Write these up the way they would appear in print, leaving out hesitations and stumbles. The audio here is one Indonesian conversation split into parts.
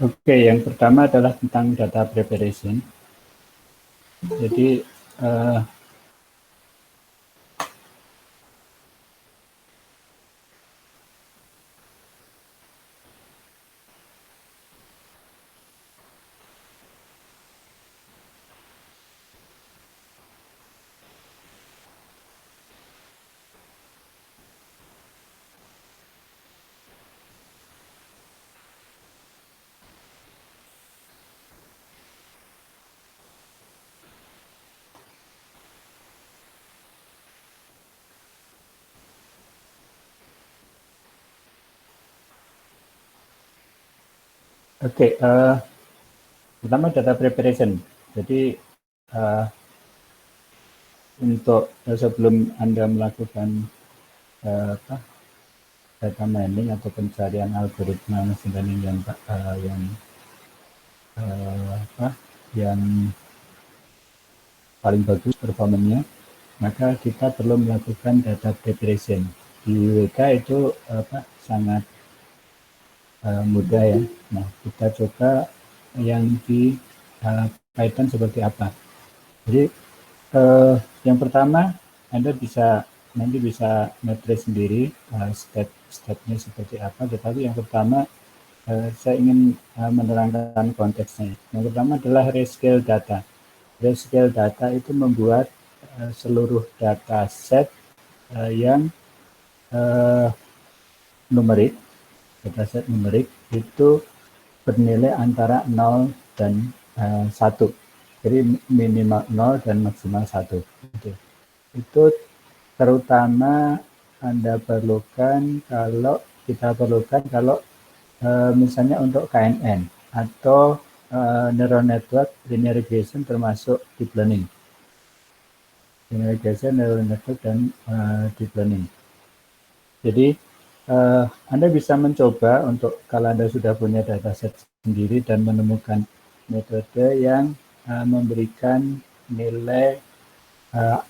Oke, yang pertama adalah tentang data preparation. Jadi oke, pertama data preparation. Jadi untuk sebelum Anda melakukan data mining atau pencarian algoritma machine learning yang paling bagus performanya, maka kita perlu melakukan data preparation. Di WK itu sangat mudah ya. Nah, kita coba yang di Python seperti apa. Jadi yang pertama Anda nanti bisa nge-trace sendiri step-stepnya seperti apa. Tetapi yang pertama saya ingin menerangkan konteksnya. Yang pertama adalah rescale data. Rescale data itu membuat seluruh data set yang numerik, dataset numerik itu bernilai antara 0 dan 1. Jadi minimal 0 dan maksimal 1. Itu terutama Anda perlukan kalau misalnya untuk KNN atau neural network linear regression termasuk deep learning. Linear regression, neural network, dan deep learning. Jadi Anda bisa mencoba untuk kalau Anda sudah punya dataset sendiri dan menemukan metode yang memberikan nilai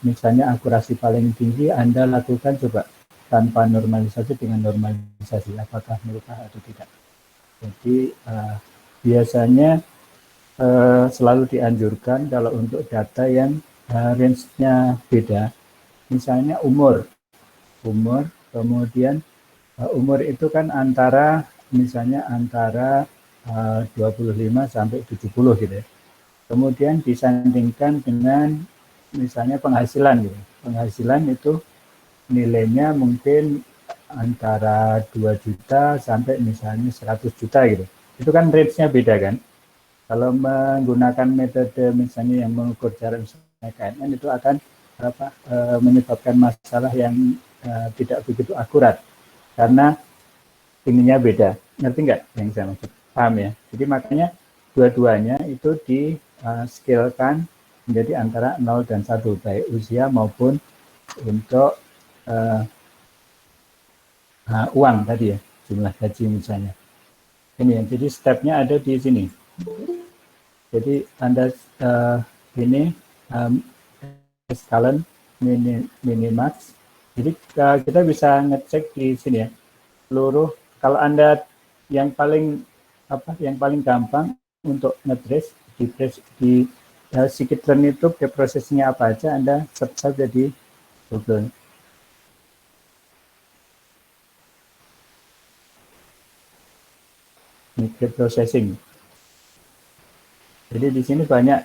misalnya akurasi paling tinggi, Anda lakukan coba tanpa normalisasi dengan normalisasi, apakah merubah atau tidak. Jadi biasanya selalu dianjurkan kalau untuk data yang range-nya beda, misalnya umur, kemudian umur itu kan misalnya antara 25 sampai 70 gitu ya. Kemudian disandingkan dengan misalnya penghasilan gitu. Penghasilan itu nilainya mungkin antara 2 juta sampai misalnya 100 juta gitu. Itu kan range-nya beda kan. Kalau menggunakan metode misalnya yang mengukur jarak misalnya KNN itu akan menyebabkan masalah yang tidak begitu akurat karena ininya beda. Ngerti nggak yang saya maksud? Paham ya? Jadi makanya dua-duanya itu di-scalekan menjadi antara 0 dan 1, baik usia maupun untuk uang tadi ya, jumlah gaji misalnya. Ini ya, jadi stepnya ada di sini. Jadi Anda ini skalen minimax. Jadi kita bisa ngecek di sini ya, seluruh kalau Anda yang paling gampang untuk nge-trace di scikit-learn itu preprocessingnya apa aja, Anda search saja di Google. Preprocessing. Jadi di sini banyak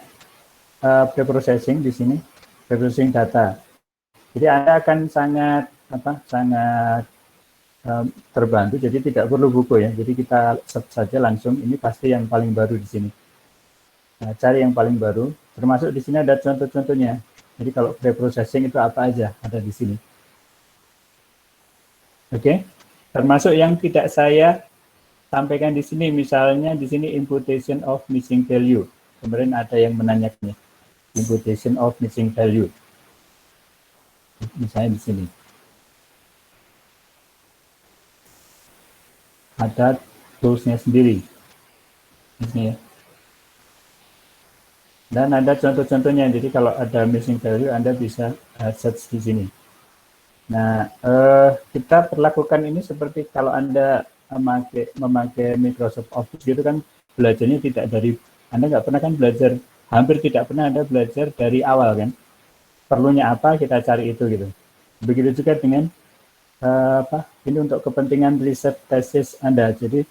preprocessing di sini, preprocessing data. Jadi Anda akan sangat terbantu, jadi tidak perlu buku ya. Jadi kita search saja langsung, ini pasti yang paling baru di sini. Nah, cari yang paling baru, termasuk di sini ada contoh-contohnya. Jadi kalau preprocessing itu apa aja ada di sini. Oke, termasuk yang tidak saya sampaikan di sini, misalnya di sini imputation of missing value. Kemarin ada yang menanyakannya, imputation of missing value. Misalnya di sini. Ada toolsnya sendiri. Di sini ya. Dan ada contoh-contohnya, jadi kalau ada missing value Anda bisa search di sini. Nah, kita perlakukan ini seperti kalau Anda memakai Microsoft Office gitu kan, belajarnya tidak dari, Anda nggak pernah kan belajar, hampir tidak pernah Anda belajar dari awal kan, perlunya apa kita cari itu gitu. Begitu juga dengan ini untuk kepentingan riset tesis Anda. Jadi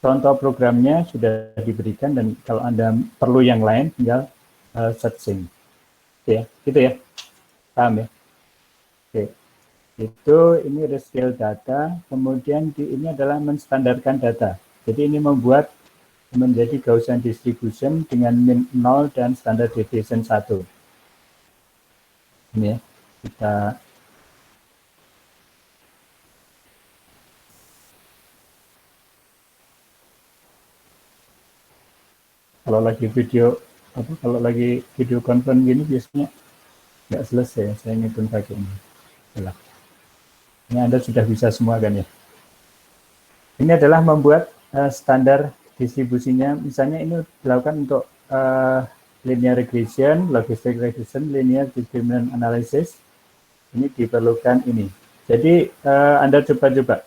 contoh programnya sudah diberikan dan kalau Anda perlu yang lain tinggal searching. Oke, gitu ya. Paham ya? Oke. Itu ini rescale data, kemudian ini adalah menstandarkan data. Jadi ini membuat menjadi Gaussian distribution dengan min 0 dan standard deviation 1. Ini ya, kita kalau lagi video conference gini biasanya nggak selesai, saya ngitung pakai ini. Ini Anda sudah bisa semua kan ya. Ini adalah membuat standar distribusinya, misalnya ini dilakukan untuk linear regression, logistic regression, linear discriminant analysis. Ini diperlukan ini. Jadi Anda coba-coba.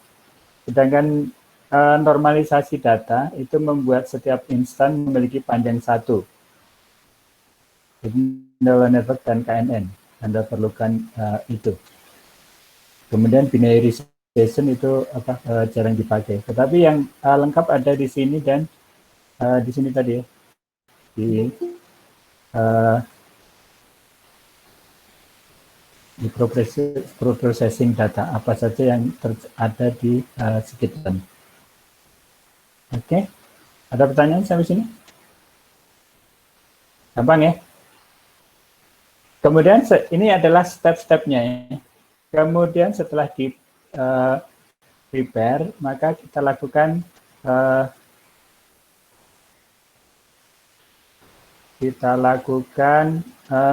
Sedangkan normalisasi data itu membuat setiap instan memiliki panjang 1. Jadi neural network dan KNN. Anda perlukan itu. Kemudian binary regression itu jarang dipakai. Tetapi yang lengkap ada di sini dan di sini tadi ya. Di processing data apa saja yang ada di Scikit-learn. Oke, ada pertanyaan sampai sini? Gampang ya? Kemudian ini adalah step-stepnya ya. Kemudian setelah di prepare, maka kita lakukan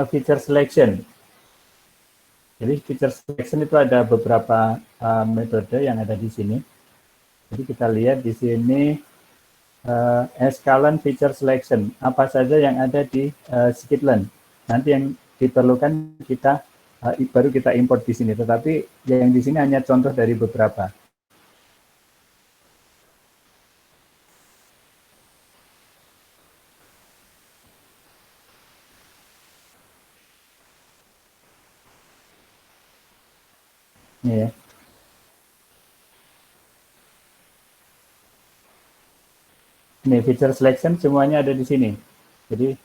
feature selection. Jadi feature selection itu ada beberapa metode yang ada di sini. Jadi kita lihat di sini escalon feature selection, apa saja yang ada di Scikit-learn. Nanti yang diperlukan kita baru kita import di sini. Tetapi yang di sini hanya contoh dari beberapa. Ini ya. Ini feature selection semuanya ada di sini. Jadi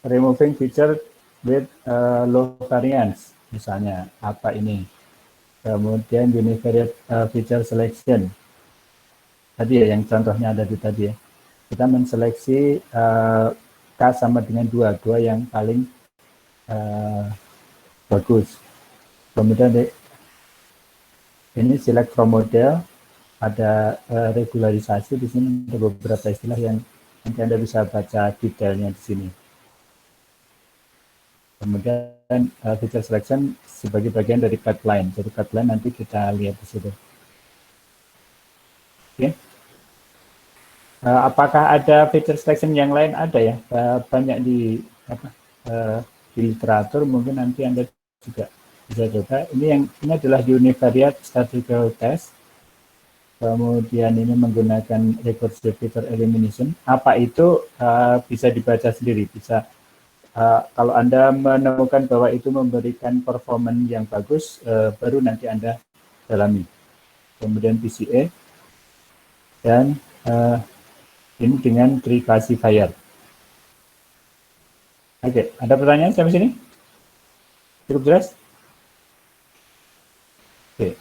removing feature with low variance, misalnya apa ini. Kemudian univariate feature selection. Tadi ya yang contohnya ada di tadi ya. Kita menseleksi K sama dengan 2 yang paling bagus. Kemudian ini select from model, ada regularisasi di sini, ada beberapa istilah yang nanti Anda bisa baca detailnya di sini. Kemudian feature selection sebagai bagian dari pipeline. Jadi pipeline nanti kita lihat di situ. Oke. Apakah ada feature selection yang lain? Ada ya, banyak di literatur. Mungkin nanti Anda juga bisa coba. Ini adalah univariate statistical test. Kemudian ini menggunakan recursive feature elimination. Apa itu bisa dibaca sendiri, bisa kalau Anda menemukan bahwa itu memberikan performance yang bagus, baru nanti Anda dalami. Kemudian PCA dan ini dengan tree classifier. Oke, ada pertanyaan sampai sini? Cukup jelas? Oke.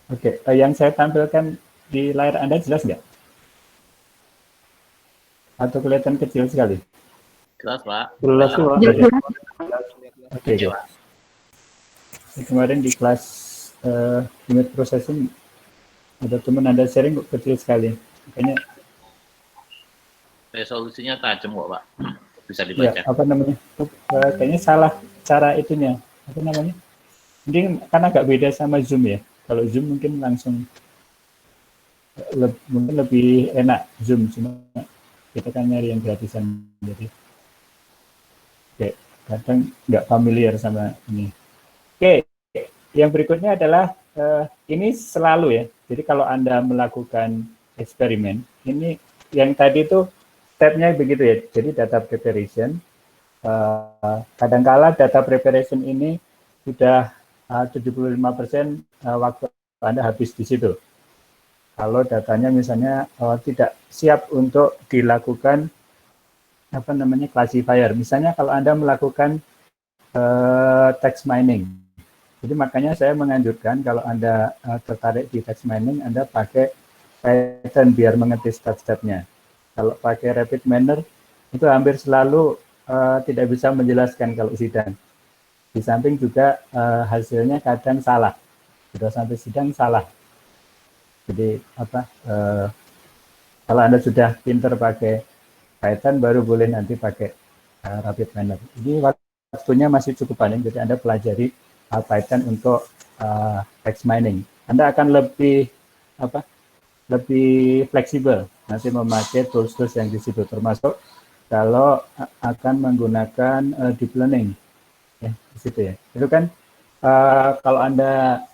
Oke, yang saya tampilkan di layar Anda jelas nggak? Atau kelihatan kecil sekali? Jelas, Pak. Jelas, Pak. Oke, Pak. Kemarin di kelas unit processing ada teman Anda sharing kok kecil sekali. Makanya Resolusinya tajam kok, Pak. Bisa Ya, dibaca. apa namanya? Kayaknya salah cara itunya. Apa namanya? Mungkin kan agak beda sama Zoom ya. Kalau Zoom mungkin langsung mungkin lebih enak Zoom, cuma kita kan nyari yang gratisan, jadi kayak kadang nggak familiar sama ini. Oke, yang berikutnya adalah ini selalu ya. Jadi kalau Anda melakukan eksperimen, ini yang tadi itu stepnya begitu ya. Jadi data preparation, kadangkala data preparation ini sudah 75% waktu Anda habis di situ. Kalau datanya misalnya tidak siap untuk dilakukan apa namanya classifier. Misalnya kalau Anda melakukan text mining. Jadi makanya saya menganjurkan kalau Anda tertarik di text mining, Anda pakai Python biar mengerti step-stepnya. Kalau pakai rapid miner itu hampir selalu tidak bisa menjelaskan kalau sidang. Di samping juga hasilnya kadang salah. Sudah sampai sidang salah. Jadi apa? Kalau Anda sudah pinter pakai Python, baru boleh nanti pakai rapid miner. Ini waktunya masih cukup panjang, jadi Anda pelajari Python untuk text mining. Anda akan lebih apa? Lebih fleksibel nanti memakai tools-tools yang di situ, termasuk kalau akan menggunakan deep learning ya di situ ya. Itu kan kalau Anda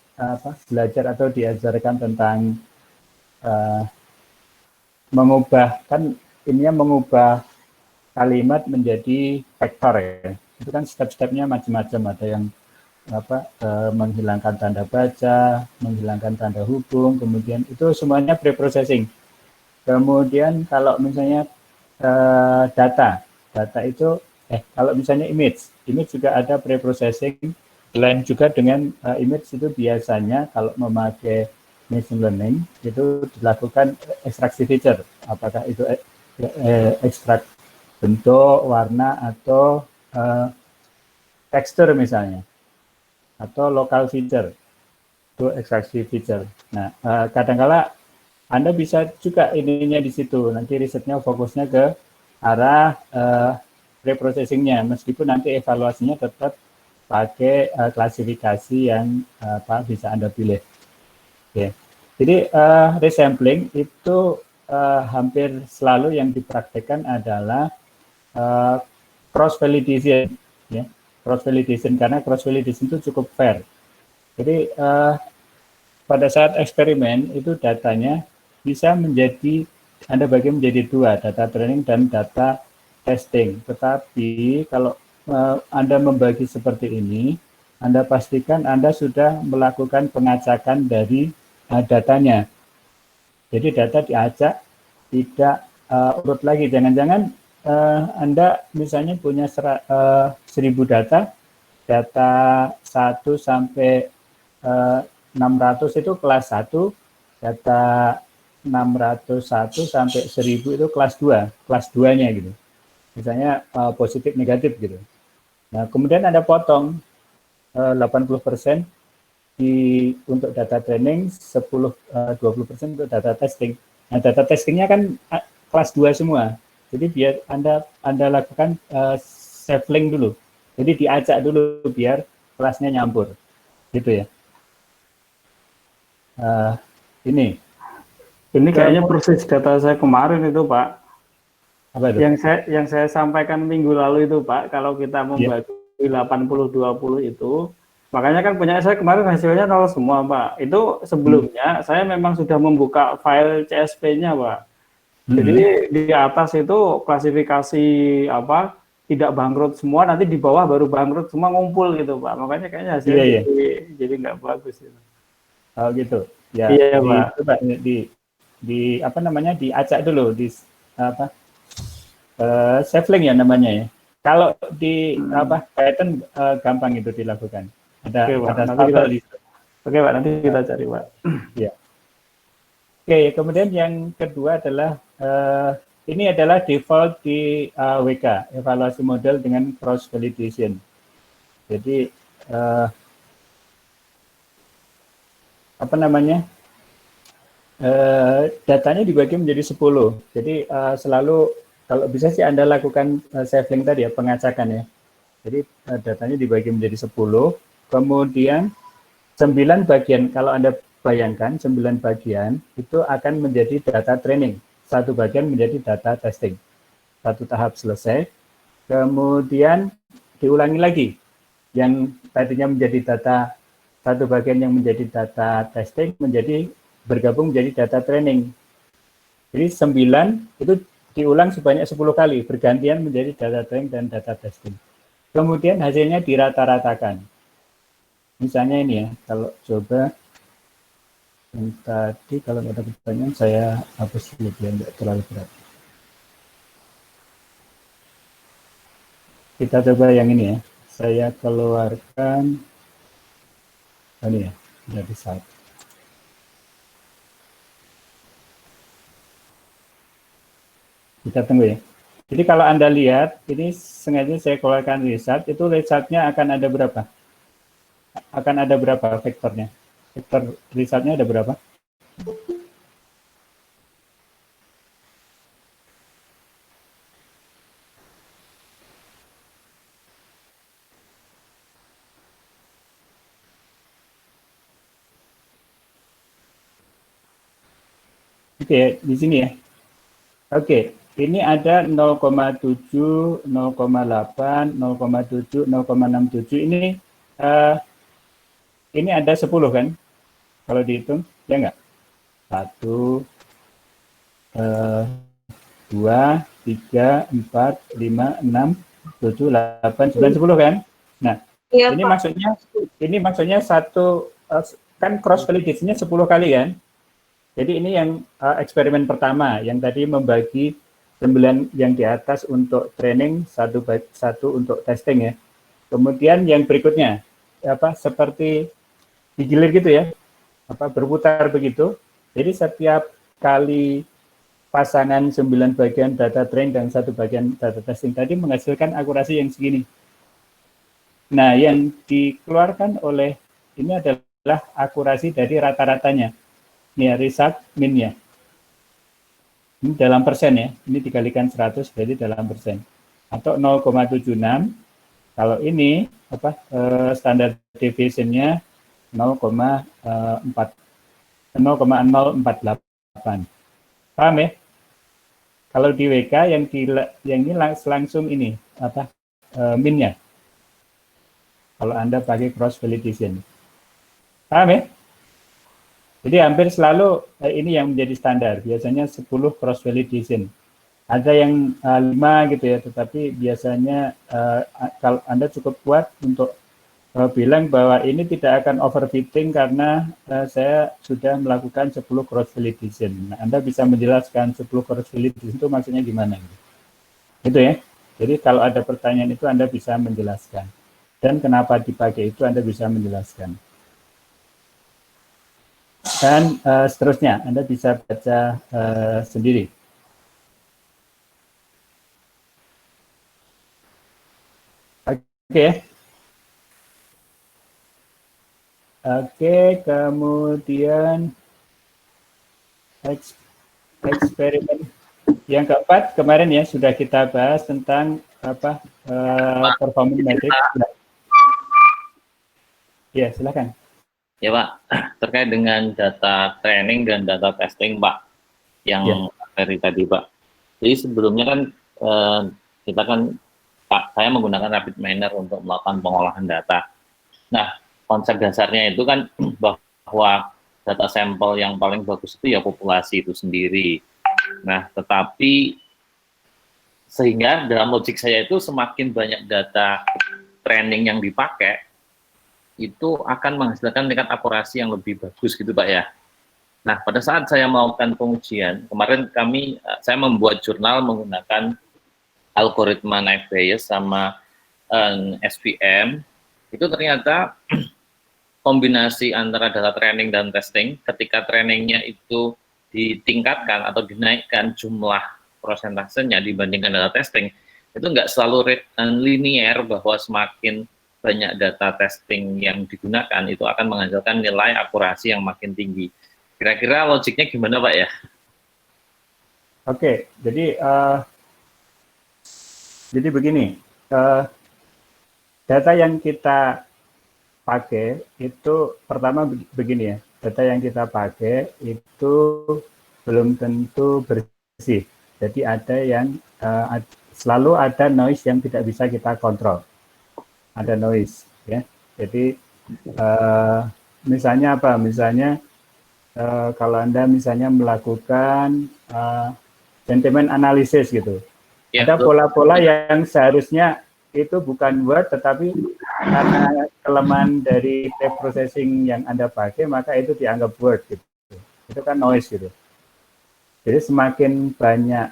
belajar atau diajarkan tentang mengubah kan ininya mengubah kalimat menjadi vektor ya. Itu kan step-stepnya macam-macam, ada yang menghilangkan tanda baca, menghilangkan tanda hubung, kemudian itu semuanya preprocessing. Kemudian kalau misalnya data itu kalau misalnya image juga ada preprocessing. Selain juga dengan image itu biasanya kalau memakai machine learning itu dilakukan ekstraksi feature, apakah itu ekstrak bentuk, warna, atau tekstur misalnya, atau local feature, itu ekstraksi feature. Nah, kadangkala Anda bisa juga ininya di situ, nanti risetnya fokusnya ke arah preprocessingnya, meskipun nanti evaluasinya tetap pakai klasifikasi yang bisa Anda pilih. Okay. Jadi resampling itu hampir selalu yang dipraktekkan adalah cross validation, ya, cross validation, karena cross validation itu cukup fair. Jadi pada saat eksperimen itu datanya bisa menjadi Anda bagi menjadi dua, data training dan data testing. Tetapi kalau Anda membagi seperti ini, Anda pastikan Anda sudah melakukan pengacakan dari datanya. Jadi data diacak, tidak urut lagi. Jangan-jangan Anda misalnya punya 1000 data 1 sampai 600 itu kelas 1, data 601 sampai 1000 itu kelas 2, kelas 2-nya gitu. Misalnya positif negatif gitu. Nah, kemudian Anda potong 80% untuk data training, 20% untuk data testing. Nah, data testingnya kan kelas 2 semua. Jadi biar Anda lakukan sampling dulu. Jadi diacak dulu biar kelasnya nyampur. Gitu ya. Ini kayaknya proses data saya kemarin itu, Pak. Apa itu? Yang saya sampaikan minggu lalu itu, Pak, kalau kita membagi 80-20 itu, makanya kan punya saya kemarin hasilnya 0 semua, Pak. Itu sebelumnya saya memang sudah membuka file CSV-nya, Pak. Jadi di atas itu klasifikasi tidak bangkrut semua, nanti di bawah baru bangkrut semua ngumpul gitu, Pak. Makanya kayaknya hasilnya jadi nggak bagus gitu. Oh gitu. Ya, iya, Pak. Coba di apa namanya, diacak dulu di sampling ya namanya ya. Kalau di Python gampang itu dilakukan. Ada tabel di situ. Oke, Pak, nanti kita cari, Pak. Ya. Oke, kemudian yang kedua adalah ini adalah default di WK, evaluasi model dengan cross validation. Jadi apa namanya? Datanya dibagi menjadi 10. Jadi selalu kalau bisa sih Anda lakukan sampling tadi ya, pengacakan ya. Jadi datanya dibagi menjadi 10, kemudian 9 bagian, kalau Anda bayangkan 9 bagian itu akan menjadi data training, satu bagian menjadi data testing. Satu tahap selesai, kemudian diulangi lagi. Yang tadinya menjadi data, satu bagian yang menjadi data testing menjadi bergabung menjadi data training. Jadi 9 itu diulang sebanyak 10 kali, bergantian menjadi data training dan data testing. Kemudian hasilnya dirata-ratakan. Misalnya ini ya, kalau coba yang tadi, kalau ada pertanyaan saya hapus dulu biar nggak terlalu berat. Kita coba yang ini ya, saya keluarkan ini ya, jadi 1. Kita tunggu ya. Jadi kalau Anda lihat, ini sengaja saya keluarkan result, itu resultnya akan ada berapa? Akan ada berapa vektornya? Vektor resultnya ada berapa? Oke, di sini ya. Oke, ini ada 0,7, 0,8, 0,7, 0,67. Ini ada 10 kan? Kalau dihitung, ya enggak? 1, 2, 3, 4, 5, 6, 7, 8, 9, 10 kan? Nah, Iya, ini Pak. maksudnya satu, kan cross validation-nya 10 kali kan? Jadi ini yang eksperimen pertama, yang tadi membagi 9 yang di atas untuk training, satu untuk testing ya. Kemudian yang berikutnya, seperti digilir gitu ya, berputar begitu. Jadi setiap kali pasangan 9 bagian data training dan 1 bagian data testing tadi menghasilkan akurasi yang segini. Nah, yang dikeluarkan oleh ini adalah akurasi dari rata-ratanya. Ini ya, result min-nya. Ini dalam persen ya, ini dikalikan 100 berarti dalam persen. Atau 0,76, kalau ini standar deviation-nya 0,048. Paham ya? Kalau di WK yang ini langsung ini min-nya. Kalau Anda pakai cross validation. Paham ya? Jadi hampir selalu ini yang menjadi standar, biasanya 10 cross validation. Ada yang 5 gitu ya, tetapi biasanya kalau Anda cukup kuat untuk bilang bahwa ini tidak akan overfitting karena saya sudah melakukan 10 cross validation. Nah, Anda bisa menjelaskan 10 cross validation itu maksudnya gimana? Gitu ya. Jadi kalau ada pertanyaan itu Anda bisa menjelaskan. Dan kenapa dipakai itu Anda bisa menjelaskan. Dan seterusnya, Anda bisa baca sendiri. Oke. Oke, kemudian eksperimen yang keempat kemarin ya sudah kita bahas tentang performance metric. Ya, silakan. Ya Pak, terkait dengan data training dan data testing Pak, yang dari tadi Pak. Jadi sebelumnya kan kita kan saya menggunakan RapidMiner untuk melakukan pengolahan data. Nah, konsep dasarnya itu kan bahwa data sampel yang paling bagus itu ya populasi itu sendiri. Nah, tetapi sehingga dalam logik saya itu semakin banyak data training yang dipakai, itu akan menghasilkan tingkat akurasi yang lebih bagus gitu Pak ya. Nah, pada saat saya melakukan pengujian, kemarin saya membuat jurnal menggunakan algoritma Naive Bayes sama SVM, itu ternyata kombinasi antara data training dan testing, ketika trainingnya itu ditingkatkan atau dinaikkan jumlah prosentasenya dibandingkan data testing, itu nggak selalu linear bahwa semakin banyak data testing yang digunakan itu akan menghasilkan nilai akurasi yang makin tinggi. Kira-kira logiknya gimana Pak ya? Oke, jadi Jadi begini, data yang kita pakai itu pertama begini ya, data yang kita pakai itu belum tentu bersih. Jadi ada yang selalu ada noise yang tidak bisa kita kontrol. Ada noise ya. Jadi misalnya apa? Misalnya kalau Anda misalnya melakukan sentimen analisis gitu. Ya, Ada pola-pola yang seharusnya itu bukan Word, tetapi karena kelemahan dari tape processing yang Anda pakai, maka itu dianggap Word gitu. Itu kan noise gitu. Jadi semakin banyak,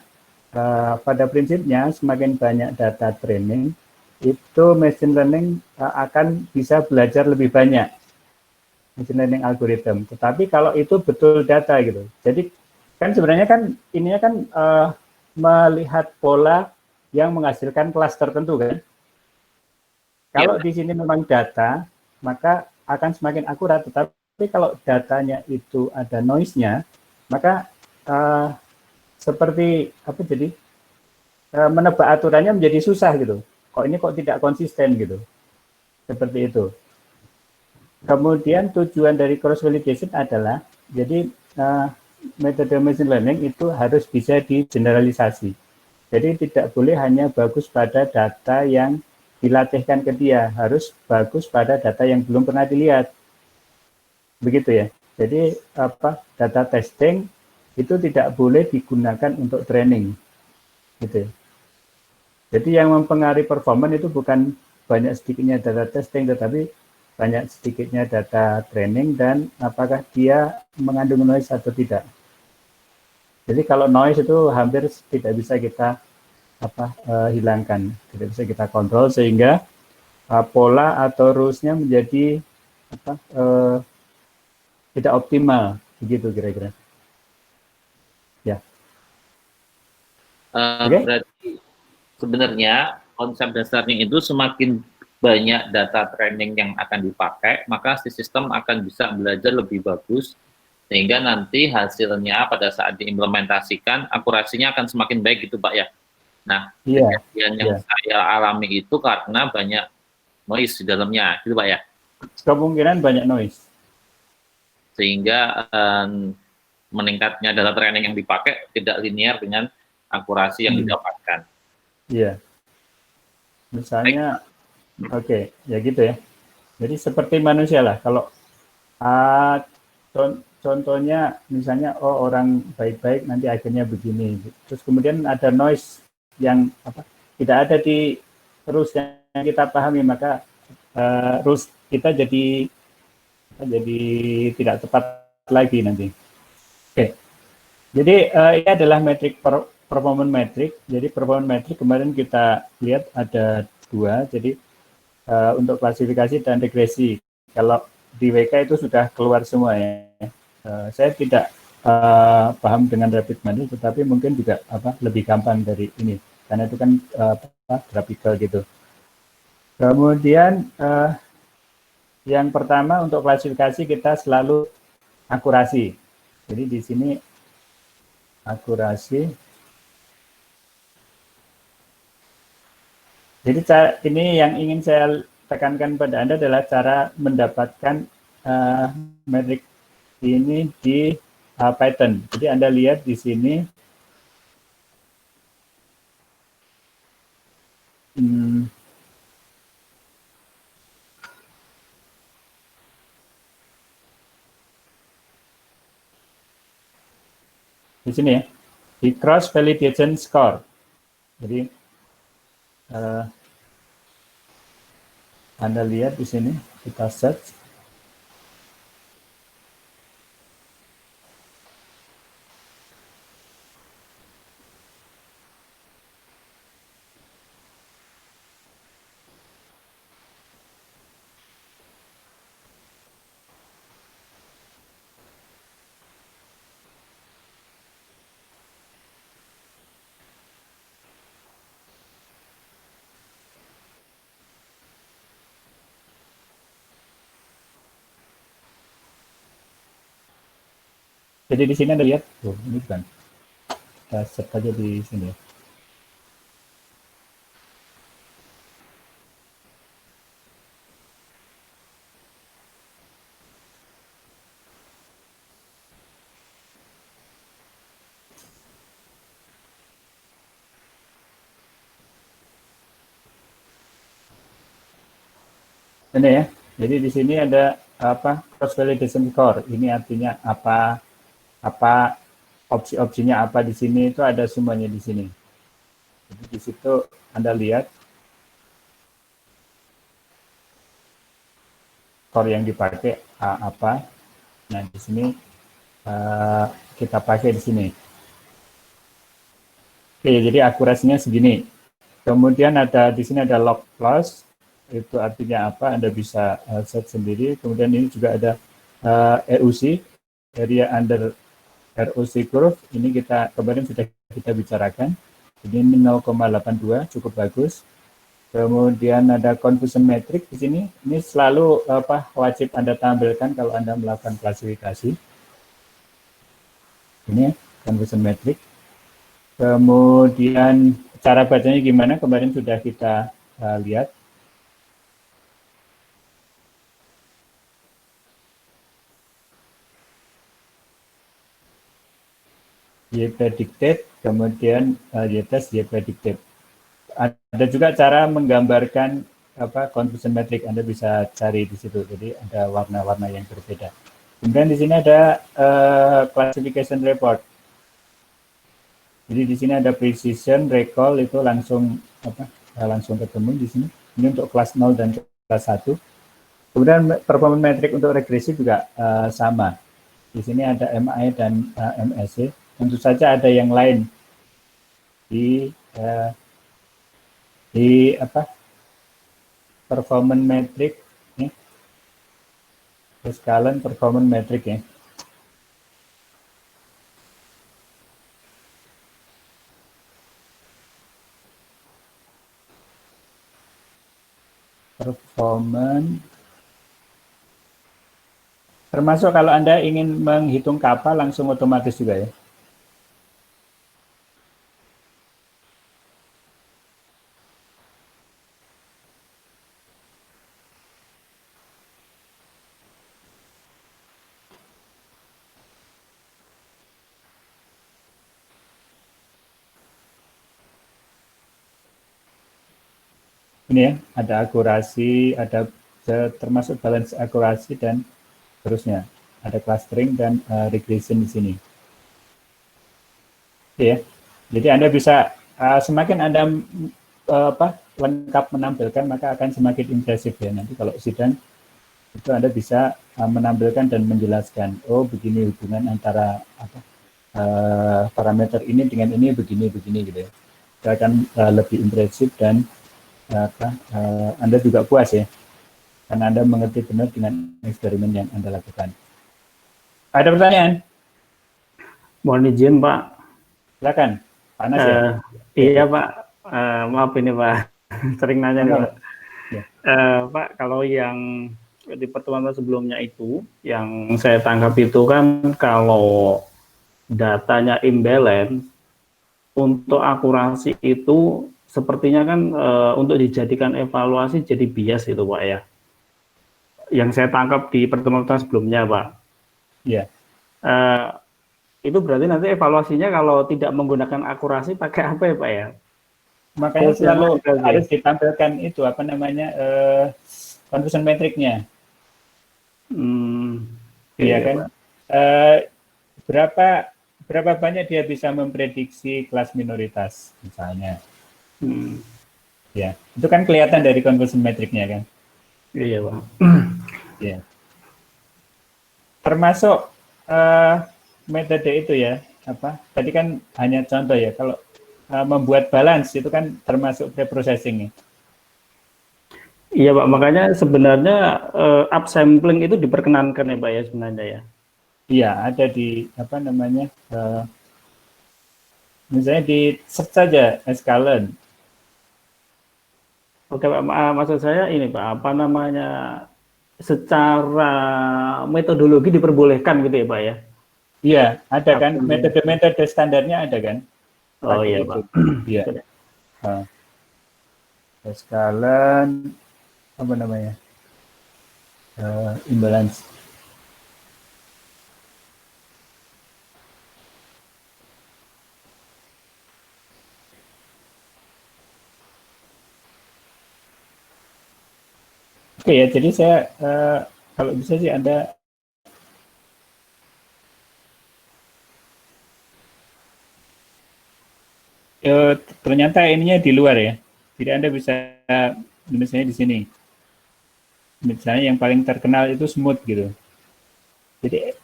pada prinsipnya semakin banyak data training, itu machine learning akan bisa belajar lebih banyak machine learning algorithm. Tetapi kalau itu betul data gitu. Jadi kan sebenarnya kan ininya kan melihat pola yang menghasilkan kelas tertentu kan. Kalau di sini memang data, maka akan semakin akurat. Tetapi kalau datanya itu ada noise-nya, maka seperti apa jadi menebak aturannya menjadi susah gitu. Kok ini kok tidak konsisten gitu. Seperti itu. Kemudian tujuan dari cross validation adalah jadi metode machine learning itu harus bisa digeneralisasi. Jadi tidak boleh hanya bagus pada data yang dilatihkan ke dia, harus bagus pada data yang belum pernah dilihat. Begitu ya. Jadi data testing itu tidak boleh digunakan untuk training. Gitu. Jadi yang mempengaruhi performa itu bukan banyak sedikitnya data testing, tetapi banyak sedikitnya data training dan apakah dia mengandung noise atau tidak. Jadi kalau noise itu hampir tidak bisa kita hilangkan, tidak bisa kita kontrol sehingga pola atau rules-nya menjadi tidak optimal, begitu kira-kira. Ya. Berarti sebenarnya konsep dasarnya itu semakin banyak data training yang akan dipakai, maka si sistem akan bisa belajar lebih bagus, sehingga nanti hasilnya pada saat diimplementasikan akurasinya akan semakin baik gitu Pak ya. Nah, kejadian yang saya alami itu karena banyak noise di dalamnya, gitu Pak ya. Kemungkinan banyak noise. Sehingga meningkatnya data training yang dipakai tidak linear dengan akurasi yang didapatkan. Iya. Misalnya, oke, ya gitu ya. Jadi seperti manusia lah. Kalau contohnya misalnya orang baik-baik nanti akhirnya begini. Terus kemudian ada noise yang tidak ada di rules yang kita pahami, maka rules kita jadi tidak tepat lagi nanti. Oke. Jadi ini adalah metrik performance metric. Jadi performance metric kemarin kita lihat ada 2. Jadi untuk klasifikasi dan regresi. Kalau di WK itu sudah keluar semua ya. Saya tidak paham dengan rapid manual, tetapi mungkin juga lebih gampang dari ini karena itu kan graphical gitu. Kemudian yang pertama untuk klasifikasi kita selalu akurasi. Jadi di sini akurasi. Jadi ini yang ingin saya tekankan pada Anda adalah cara mendapatkan metrik ini di Python. Jadi Anda lihat di sini di sini ya, di cross validation score. Jadi Anda lihat di sini, kita search. Jadi di sini Anda lihat, ini bukan. Kita search aja di sini. Ini ya. Jadi di sini ada apa? Cross validation score. Ini artinya apa opsi-opsinya apa di sini itu ada semuanya di sini. Jadi di situ Anda lihat skor yang dipakai apa. Nah, di sini kita pakai di sini. Oke, jadi akurasinya segini. Kemudian ada di sini ada log loss, itu artinya apa? Anda bisa set sendiri. Kemudian ini juga ada EUC, area under ROC curve. Ini kita kemarin sudah kita bicarakan. Ini 0,82 cukup bagus. Kemudian ada confusion metric di sini. Ini selalu wajib Anda tampilkan kalau Anda melakukan klasifikasi. Ini confusion metric. Kemudian cara bacanya gimana? Kemarin sudah kita lihat. Y predicted, kemudian Y test, Y predicted. Ada juga cara menggambarkan confusion metric. Anda bisa cari di situ. Jadi ada warna-warna yang berbeda. Kemudian di sini ada classification report. Jadi di sini ada precision, recall itu langsung langsung ketemu di sini. Ini untuk kelas 0 dan kelas 1. Kemudian performance metric untuk regresi juga sama. Di sini ada MI dan MSC. Tentu saja ada yang lain di performance metric ini. Sekalian performance metric ya. Performance termasuk kalau Anda ingin menghitung kapal langsung otomatis juga ya. Ini ya, ada akurasi, ada termasuk balance akurasi dan terusnya. Ada clustering dan regression di sini. Oke ya. Jadi Anda bisa semakin Anda lengkap menampilkan maka akan semakin impresif ya. Nanti kalau sidang itu Anda bisa menampilkan dan menjelaskan, oh begini hubungan antara parameter ini dengan ini begini gitu ya. Itu akan lebih impresif dan Anda juga puas ya, karena Anda mengerti benar dengan eksperimen yang Anda lakukan. Ada pertanyaan? Mohon izin Pak. Silakan. Panas ya? Iya Pak. Maaf ini Pak. Sering nanya nih Pak. Ya. Pak, kalau yang di pertemuan sebelumnya itu, yang saya tangkap itu kan kalau datanya imbalance, untuk akurasi itu sepertinya kan untuk dijadikan evaluasi jadi bias itu Pak ya. Yang saya tangkap di pertemuan sebelumnya Pak. Iya. Itu berarti nanti evaluasinya kalau tidak menggunakan akurasi pakai apa ya Pak ya? Makanya selalu harus ditampilkan itu confusion metricnya. Iya kan? Berapa banyak dia bisa memprediksi kelas minoritas misalnya. Ya, itu kan kelihatan dari confusion metricnya kan? Iya Pak. Ya. Termasuk metode itu ya, tadi kan hanya contoh ya, kalau membuat balance itu kan termasuk preprocessing ya. Iya Pak, makanya sebenarnya upsampling itu diperkenankan ya Pak ya sebenarnya ya. Iya, ada di misalnya di search saja escalon. Oke Pak, maksud saya ini Pak, secara metodologi diperbolehkan gitu ya Pak ya? Iya, ada kan metode-metode standarnya ada kan? Oh iya Pak. Iya. Escalon imbalance. Oke ya, jadi saya kalau bisa sih Anda ternyata ininya di luar ya. Jadi Anda bisa misalnya di sini. Misalnya yang paling terkenal itu smooth gitu. Jadi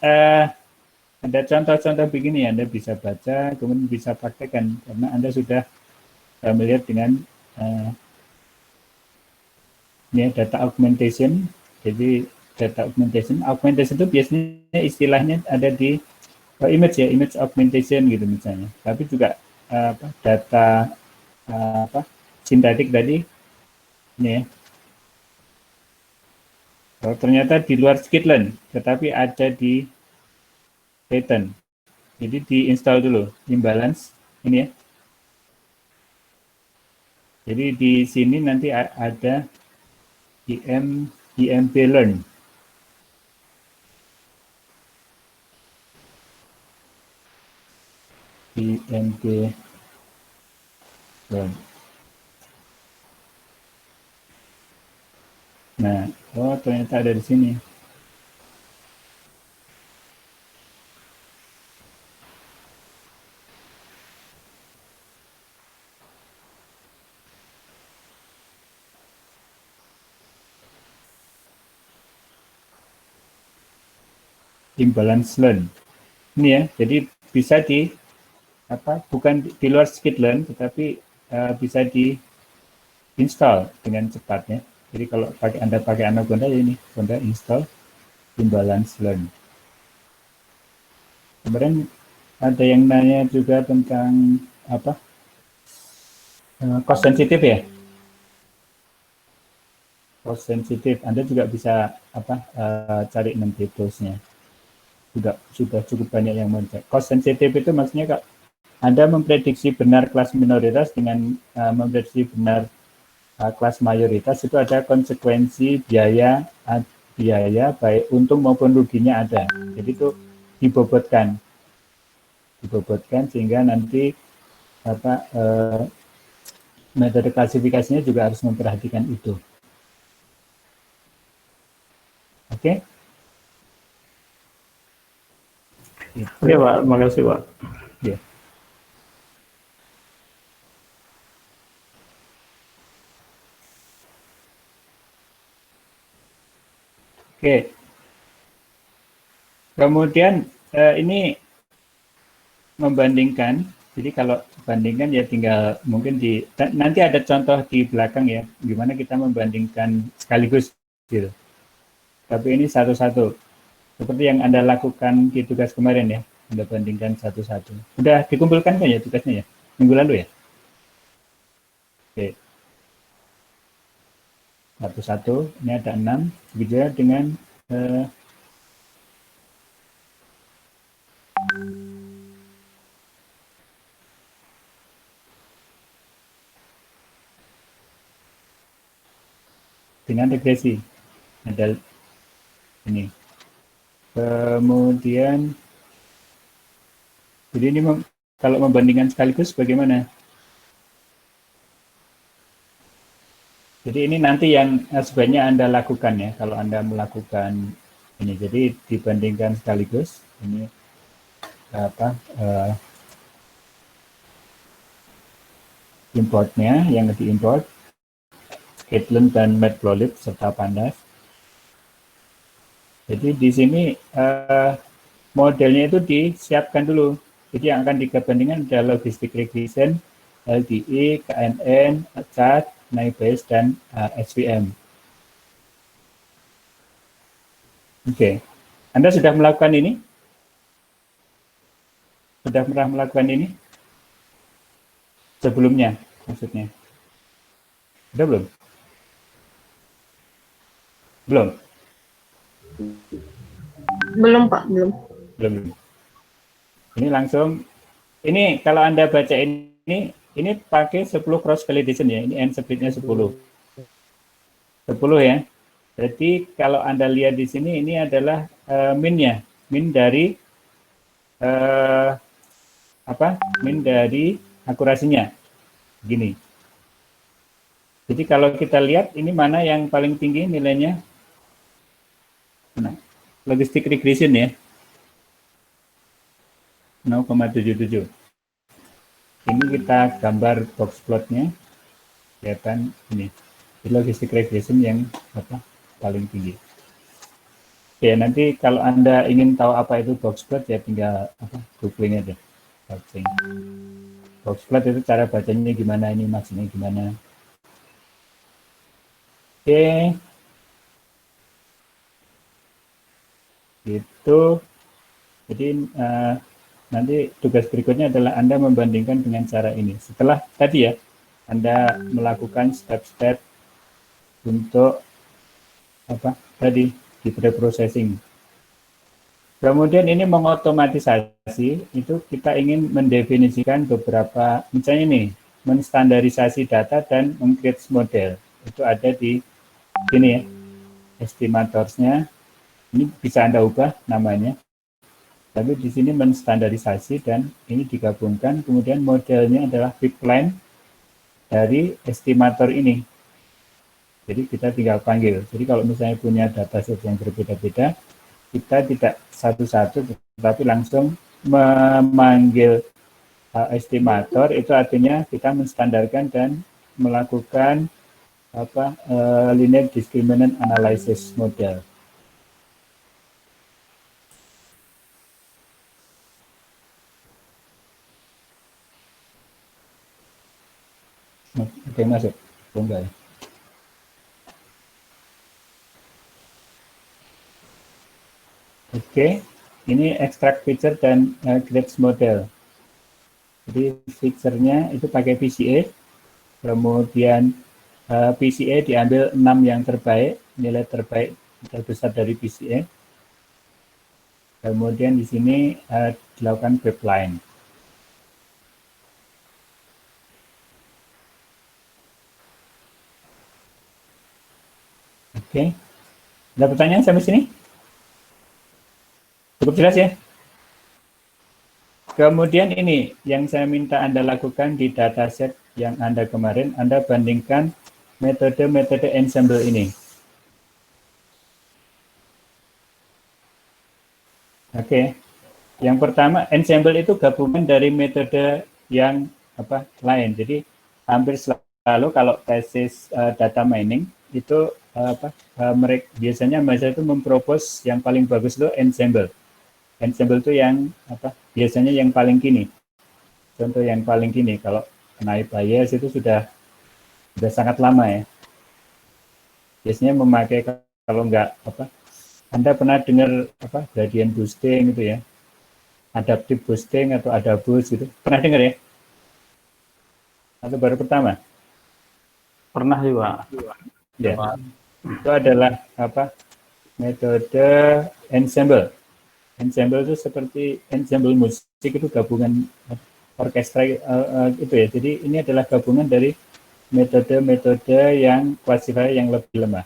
ada contoh-contoh begini Anda bisa baca, kemudian bisa praktekkan karena Anda sudah familiar dengan ini data augmentation. Jadi data augmentation itu biasanya istilahnya ada di image ya, image augmentation gitu misalnya. Tapi juga data sintetik tadi ini ya. Ternyata di luar Skitlen, tetapi ada di Python. Jadi diinstal dulu imbalance ini ya. Jadi di sini nanti ada imp learn. imp learn. Nah, oh ternyata ada di sini. Imbalance learn. Ini ya, jadi bisa di bukan di luar Skitlen, tetapi bisa di install dengan cepatnya. Jadi kalau Anda pakai Anaconda ini, Anda install imbalance learn. Kemudian ada yang nanya juga tentang cost sensitif ya. Cost sensitif, Anda juga bisa cari nanti toolsnya. Sudah cukup banyak yang mencari. Cost sensitif itu maksudnya Kak, Anda memprediksi benar kelas minoritas dengan memprediksi benar kelas mayoritas, itu ada konsekuensi biaya baik untung maupun ruginya ada. Jadi itu dibobotkan sehingga nanti metode klasifikasinya juga harus memperhatikan itu. Oke? Oke Pak, terima kasih Pak. Ya. Oke. Kemudian ini membandingkan. Jadi kalau bandingkan ya tinggal mungkin nanti ada contoh di belakang ya, gimana kita membandingkan sekaligus gitu. Tapi ini satu-satu. Seperti yang Anda lakukan di tugas kemarin ya, Anda bandingkan satu-satu. Sudah dikumpulkan kan ya tugasnya ya? Minggu lalu ya? Oke. Satu-satu, ini ada 6, begitu dengan regresi. Ada ini. Kemudian, jadi ini kalau membandingkan sekaligus bagaimana? Jadi ini nanti yang sebaiknya Anda lakukan ya, kalau Anda melakukan ini. Jadi dibandingkan sekaligus, ini importnya yang diimport, Skitlen dan Matplotlib serta Pandas. Jadi di sini modelnya itu disiapkan dulu. Jadi yang akan dibandingkan adalah logistic regression, LDE, KNN, chart, Naive dan SVM. Oke. Anda sudah melakukan ini? Sudah pernah melakukan ini? Sebelumnya, maksudnya. Sudah belum? Belum? Belum Pak, belum. Belum. Ini langsung, ini kalau Anda baca ini pakai 10 cross validation ya, ini end splitnya 10. 10 ya. Jadi kalau Anda lihat di sini, ini adalah min-nya. Min dari min dari akurasinya. Gini. Jadi kalau kita lihat ini mana yang paling tinggi nilainya? Nah, logistic regression ya. 0,77. Ini kita gambar box plotnya, kelihatan ini. Di logistic regression yang paling tinggi. Oke, nanti kalau Anda ingin tahu apa itu box plot ya tinggal googling aja. Box plot itu cara bacanya gimana, ini maksudnya gimana. Oke. Itu jadi nanti tugas berikutnya adalah Anda membandingkan dengan cara ini. Setelah tadi ya, Anda melakukan step-step untuk tadi di preprocessing. Kemudian ini mengotomatisasi, itu kita ingin mendefinisikan beberapa, misalnya ini, menstandarisasi data dan meng-create model. Itu ada di sini ya, estimators-nya. Ini bisa Anda ubah namanya. Tapi di sini menstandarisasi dan ini digabungkan, kemudian modelnya adalah pipeline dari estimator ini. Jadi kita tinggal panggil. Jadi kalau misalnya punya dataset yang berbeda-beda, kita tidak satu-satu, tetapi langsung memanggil estimator. Itu artinya kita menstandarkan dan melakukan linear discriminant analysis model. Oke, masuk. Enggak ya? Oke, ini extract feature dan create model. Jadi feature-nya itu pakai PCA, kemudian PCA diambil 6 yang terbaik, nilai terbaik terbesar dari PCA. Kemudian di sini dilakukan pipeline. Oke, ada pertanyaan sampai sini? Cukup jelas ya? Kemudian ini yang saya minta Anda lakukan di dataset yang Anda kemarin, Anda bandingkan metode-metode ensemble ini. Oke, yang pertama ensemble itu gabungan dari metode yang lain. Jadi hampir selalu kalau tesis data mining itu mereka biasanya mereka itu mempropose yang paling bagus itu ensemble. Ensemble itu yang biasanya yang paling kini. Contoh yang paling kini kalau naik bias itu sudah sangat lama ya. Biasanya memakai kalau enggak Anda pernah dengar gradient boosting gitu ya. Adaptive boosting atau adabus gitu. Pernah dengar ya? Atau baru pertama? Pernah juga. Ya. Itu adalah metode ensemble. Ensemble itu seperti ensemble musik itu gabungan orkestra itu ya. Jadi ini adalah gabungan dari metode-metode yang classifier yang lebih lemah.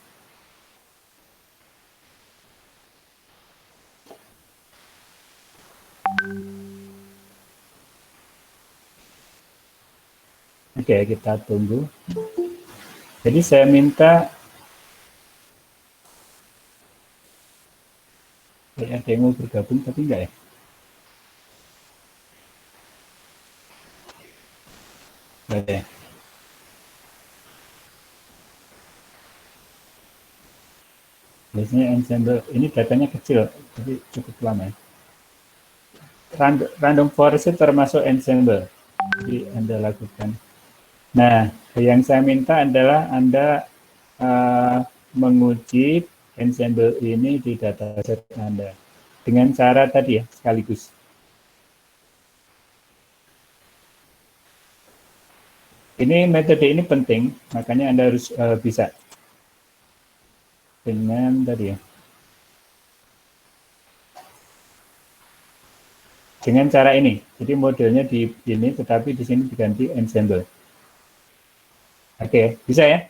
Oke, kita tunggu. Jadi saya minta ada yang mau bergabung tapi enggak ya? Oke. Biasanya ensemble ini datanya kecil, tapi cukup lama ya. Random forest itu termasuk ensemble. Jadi Anda lakukan. Nah, yang saya minta adalah Anda menguji ensemble ini di dataset Anda dengan cara tadi ya, sekaligus. Ini metode ini penting, makanya Anda harus bisa dengan tadi ya. Dengan cara ini, jadi modelnya di ini, tetapi di sini diganti ensemble. Oke, bisa ya?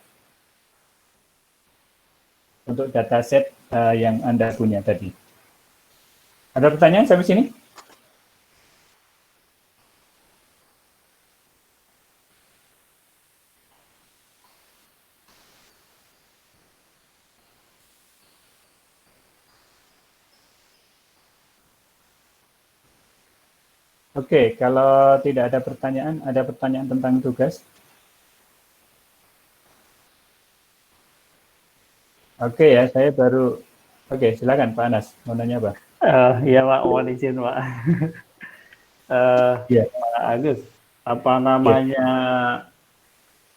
Untuk dataset yang Anda punya tadi. Ada pertanyaan sampai sini? Oke, kalau tidak ada pertanyaan tentang tugas? Oke ya, saya baru. Oke, silakan Pak Anas, mau nanya apa? Iya Pak, mohon izin Pak. Iya. Pak Agus, apa Iya. namanya,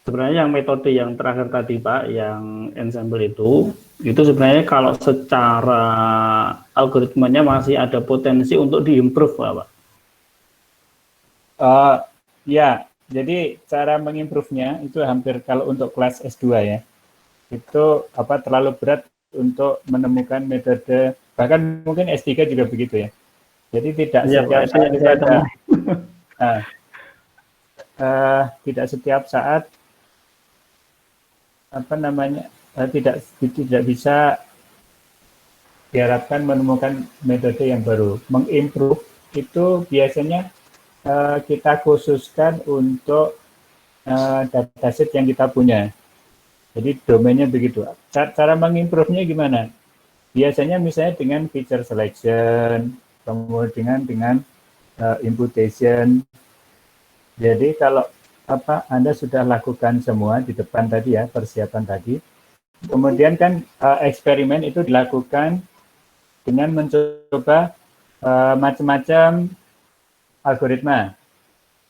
sebenarnya yang metode yang terakhir tadi Pak, yang ensemble itu sebenarnya kalau secara algoritmanya masih ada potensi untuk diimprove Pak. Ya, jadi cara mengimprove-nya itu hampir kalau untuk kelas S2 ya, itu terlalu berat untuk menemukan metode, bahkan mungkin S3 juga begitu ya. Jadi tidak Iya, Pak, setiap itu saat yang itu saya ada, temui. tidak setiap saat tidak bisa diharapkan menemukan metode yang baru. Mengimprove itu biasanya kita khususkan untuk dataset yang kita punya. Jadi domainnya begitu. Cara mengimprove-nya gimana? Biasanya misalnya dengan feature selection, kemudian dengan imputation. Jadi kalau Anda sudah lakukan semua di depan tadi ya, persiapan tadi, kemudian kan eksperimen itu dilakukan dengan mencoba macam-macam algoritma,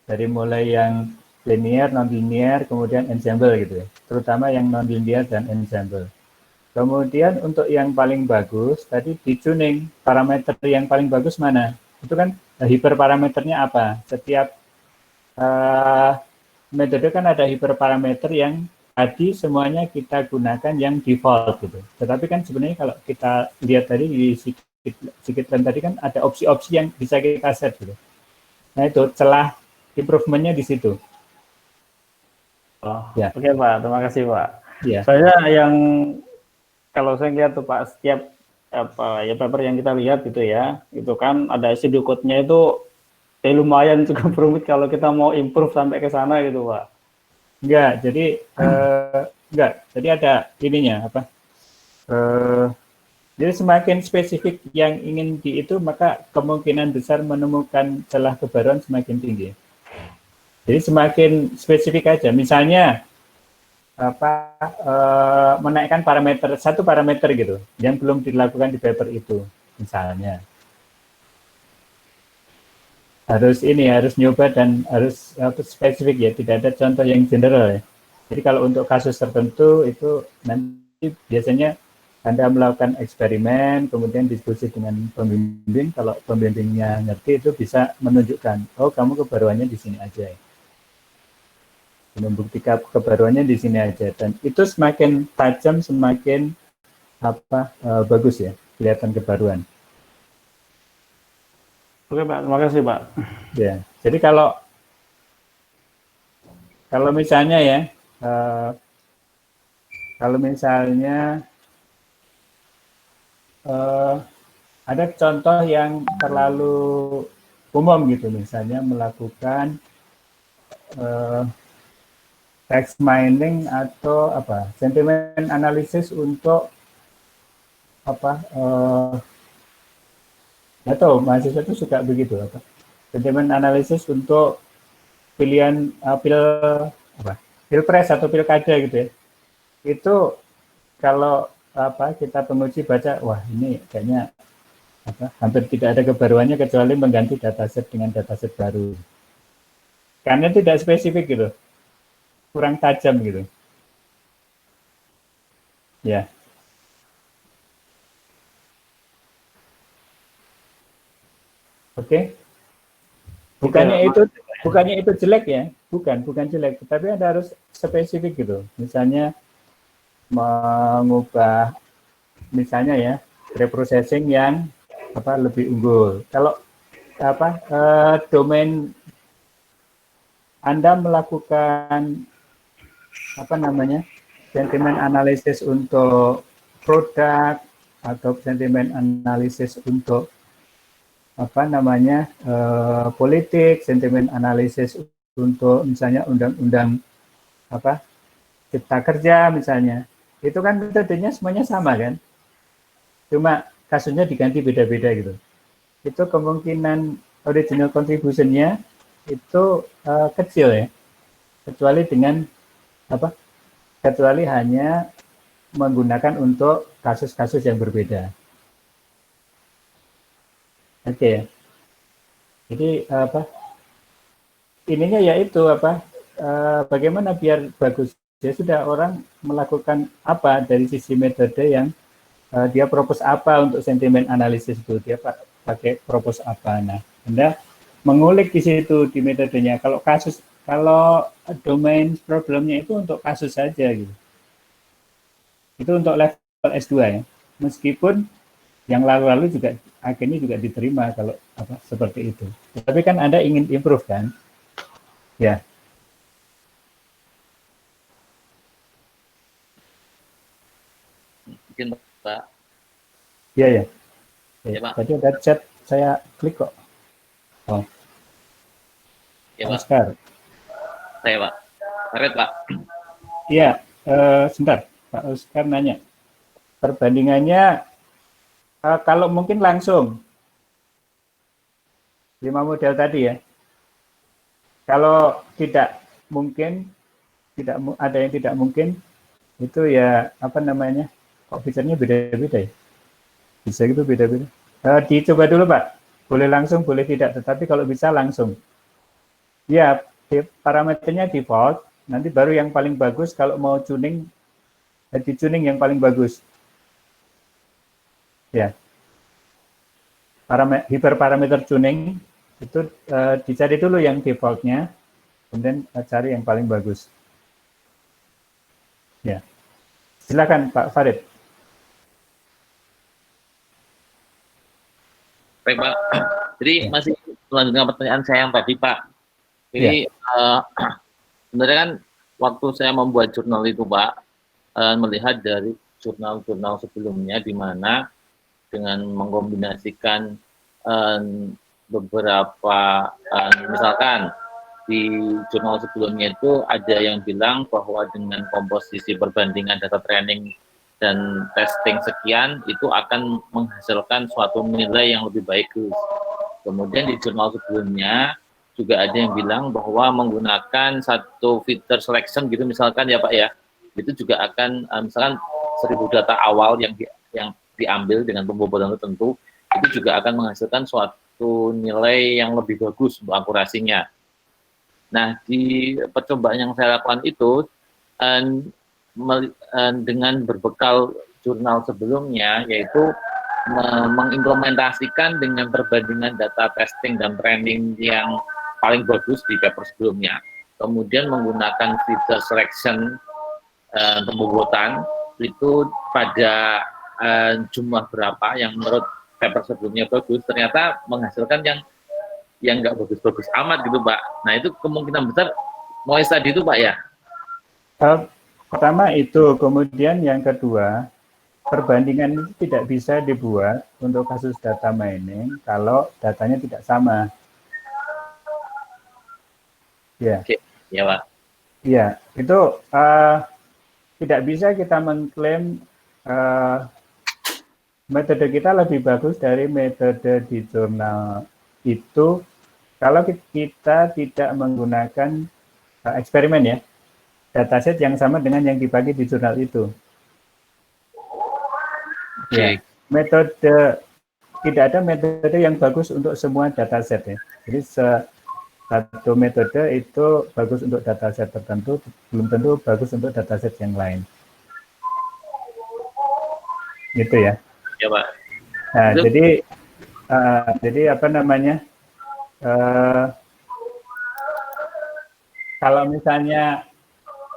dari mulai yang linear, non-linear, kemudian ensemble gitu ya, terutama yang non-linear dan ensemble. Kemudian untuk yang paling bagus, tadi di tuning, parameter yang paling bagus mana? Itu kan hiperparameternya apa? Setiap metode kan ada hiperparameter yang tadi semuanya kita gunakan yang default gitu. Tetapi kan sebenarnya kalau kita lihat tadi di Scikit-learn tadi kan ada opsi-opsi yang bisa kita set gitu. Nah itu celah improvement-nya di situ. Oh, ya. Oke Pak, terima kasih Pak. Ya. Saya yang kalau saya lihat tuh Pak, setiap paper yang kita lihat gitu ya, itu kan ada studio code-nya itu lumayan cukup rumit kalau kita mau improve sampai ke sana gitu Pak. Enggak, jadi enggak, jadi ada ininya jadi semakin spesifik yang ingin itu, maka kemungkinan besar menemukan celah kebaruan semakin tinggi. Jadi semakin spesifik aja. Misalnya menaikkan satu parameter gitu yang belum dilakukan di paper itu, misalnya harus nyoba dan harus spesifik ya, tidak ada contoh yang general ya. Jadi kalau untuk kasus tertentu itu nanti biasanya Anda melakukan eksperimen, kemudian diskusi dengan pembimbing. Kalau pembimbingnya ngerti, itu bisa menunjukkan, oh kamu kebaruannya di sini aja ya. Membuktikan kebaruannya di sini aja, dan itu semakin tajam semakin bagus ya, kelihatan kebaruan. Oke Pak, terima kasih Pak. Ya, jadi kalau misalnya ya, kalau misalnya ada contoh yang terlalu umum gitu, misalnya melakukan text mining atau sentiment analysis untuk atau mahasiswa itu suka begitu sentiment analysis untuk pilihan pilpres atau pilkada gitu ya. Itu kalau kita penguji baca, wah ini kayaknya hampir tidak ada kebaruannya kecuali mengganti dataset dengan dataset baru. Karena tidak spesifik gitu. Kurang tajam gitu. Ya. Oke. Bukannya itu jelek ya, bukan jelek, tapi Anda harus spesifik gitu. Misalnya mengubah misalnya ya reprocessing yang lebih unggul. Kalau domain Anda melakukan sentiment analysis untuk produk atau sentiment analysis untuk politik, sentiment analysis untuk misalnya undang-undang cipta kerja misalnya, itu kan metodenya semuanya sama kan, cuma kasusnya diganti beda-beda gitu. Itu kemungkinan original contribution-nya itu kecil ya, kecuali dengan kecuali hanya menggunakan untuk kasus-kasus yang berbeda. Oke ya. Jadi ininya yaitu bagaimana biar bagus. Ya sudah, orang melakukan apa dari sisi metode yang dia propose apa untuk sentimen analisis itu, dia pakai propose apa. Nah, Anda mengulik di situ di metodenya. Kalau domain problemnya itu untuk kasus saja gitu. Itu untuk level S2 ya. Meskipun yang lalu-lalu juga akhirnya juga diterima kalau seperti itu. Tapi kan Anda ingin improve kan? Ya. Mungkin Pak. Iya ya. Ya, Pak. Tadi ada chat, saya klik kok. Oh. Ya, Pak. Oscar. Saya, Pak. Karet, Pak. Iya, sebentar. Pak Oscar nanya. Perbandingannya kalau mungkin langsung 5 model tadi ya. Kalau tidak mungkin, ada yang tidak mungkin, itu ya kok fiturnya beda-beda ya? Bisa gitu beda-beda. Dicoba dulu Pak, boleh langsung, boleh tidak, tetapi kalau bisa langsung. Ya, parameternya default, nanti baru yang paling bagus kalau mau tuning, di-tuning yang paling bagus. Ya, hiperparameter tuning itu dicari dulu yang defaultnya, kemudian cari yang paling bagus. Ya, silakan Pak Farid. Baik Pak, jadi masih melanjutkan pertanyaan saya yang tadi Pak. Jadi sebenarnya kan waktu saya membuat jurnal itu Pak, melihat dari jurnal-jurnal sebelumnya di mana dengan mengkombinasikan beberapa misalkan di jurnal sebelumnya itu ada yang bilang bahwa dengan komposisi perbandingan data training dan testing sekian itu akan menghasilkan suatu nilai yang lebih baik. Kemudian di jurnal sebelumnya juga ada yang bilang bahwa menggunakan satu filter selection gitu misalkan ya Pak ya, itu juga akan misalkan 1000 data awal yang diambil dengan pembobotan tertentu itu juga akan menghasilkan suatu nilai yang lebih bagus untuk akurasinya. Nah, di percobaan yang saya lakukan itu dengan berbekal jurnal sebelumnya, yaitu mengimplementasikan dengan perbandingan data testing dan training yang paling bagus di paper sebelumnya. Kemudian menggunakan filter selection pembobotan itu pada jumlah berapa yang menurut paper sebelumnya bagus, ternyata menghasilkan yang nggak bagus-bagus amat gitu Pak. Nah itu kemungkinan besar noise tadi itu Pak ya? Pertama itu, kemudian yang kedua, perbandingan itu tidak bisa dibuat untuk kasus data mining kalau datanya tidak sama. Ya. Oke. Ya Pak. Iya, itu tidak bisa kita mengklaim metode kita lebih bagus dari metode di jurnal itu kalau kita tidak menggunakan eksperimen ya, dataset yang sama dengan yang dibagi di jurnal itu. Okay. Ya, metode tidak ada metode yang bagus untuk semua dataset ya. Jadi satu metode itu bagus untuk dataset tertentu, belum tentu bagus untuk dataset yang lain. Gitu ya. Ya Pak. Nah, jadi apa namanya? Kalau misalnya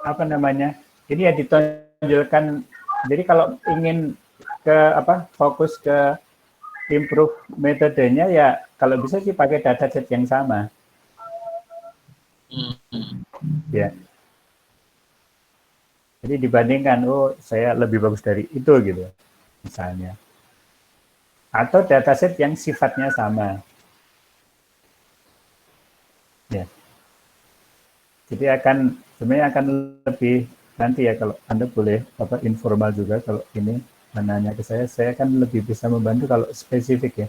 apa namanya? Ini ya ditonjolkan. Jadi kalau ingin fokus ke improve metodenya ya kalau bisa sih pakai dataset yang sama. Ya. Jadi dibandingkan, oh saya lebih bagus dari itu gitu, misalnya. Atau dataset yang sifatnya sama. Ya. Jadi sebenarnya akan lebih nanti ya kalau Anda boleh informal juga kalau ini menanya ke saya akan lebih bisa membantu kalau spesifik ya.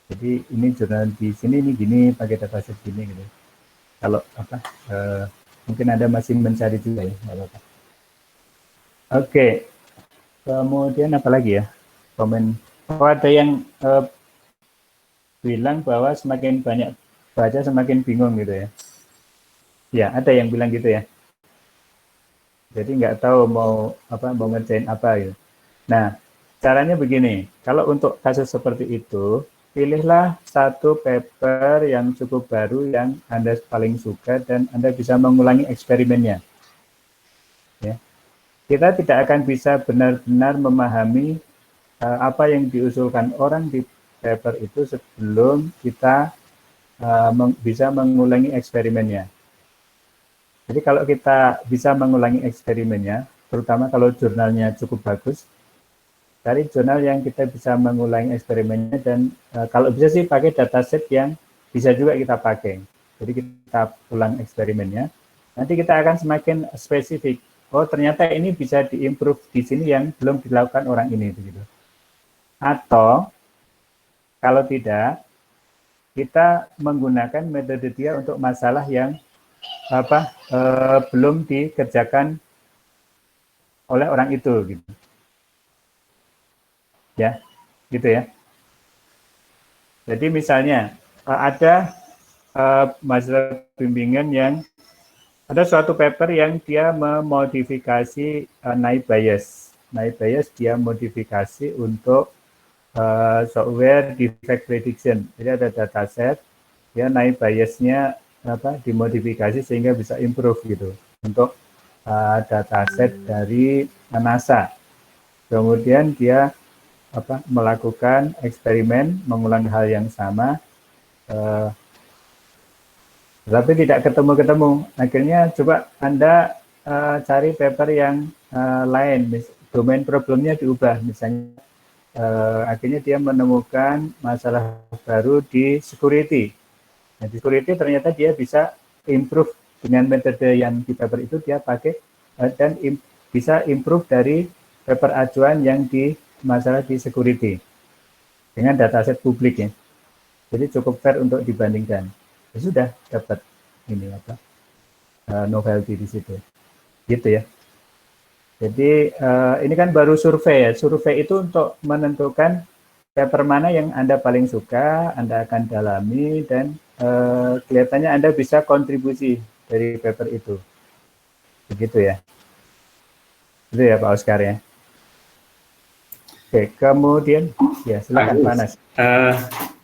Jadi ini jurnal di sini ini gini pakai dataset gini gitu. Kalau mungkin Anda masih mencari juga ya, nggak apa-apa. Oke, kemudian apa lagi ya? Komen. Oh, ada yang bilang bahwa semakin banyak baca semakin bingung gitu ya. Ya, ada yang bilang gitu ya. Jadi nggak tahu mau ngerjain apa gitu. Nah, caranya begini. Kalau untuk kasus seperti itu, pilihlah satu paper yang cukup baru yang Anda paling suka dan Anda bisa mengulangi eksperimennya. Ya. Kita tidak akan bisa benar-benar memahami apa yang diusulkan orang di paper itu sebelum kita bisa mengulangi eksperimennya. Jadi kalau kita bisa mengulangi eksperimennya, terutama kalau jurnalnya cukup bagus, cari jurnal yang kita bisa mengulangi eksperimennya dan kalau bisa sih pakai dataset yang bisa juga kita pakai. Jadi kita ulang eksperimennya, nanti kita akan semakin spesifik. Oh ternyata ini bisa diimprove di sini yang belum dilakukan orang ini, begitu. Atau kalau tidak, kita menggunakan metode dia untuk masalah yang belum dikerjakan oleh orang itu, gitu. Ya, gitu ya. Jadi misalnya ada masalah bimbingan yang ada suatu paper yang dia memodifikasi naive Bayes. Naive Bayes dia modifikasi untuk software defect prediction. Jadi ada dataset, ya naive Bayesnya dimodifikasi sehingga bisa improve gitu untuk dataset dari NASA. Kemudian dia melakukan eksperimen mengulang hal yang sama, tapi tidak ketemu-ketemu. Akhirnya coba Anda cari paper yang lain, domain problemnya diubah, misalnya akhirnya dia menemukan masalah baru di security. Nah, di security ternyata dia bisa improve dengan metode yang di paper itu dia pakai dan bisa improve dari paper acuan yang di masalah di security dengan dataset publik ya. Jadi cukup fair untuk dibandingkan. Ya sudah dapat ini novelty di situ. Gitu ya. Jadi ini kan baru survei ya. Survei itu untuk menentukan paper mana yang Anda paling suka, Anda akan dalami dan kelihatannya Anda bisa kontribusi dari paper itu. Begitu ya. Itu ya Pak Oscar ya. Oke, kemudian ya silakan Pak Anas.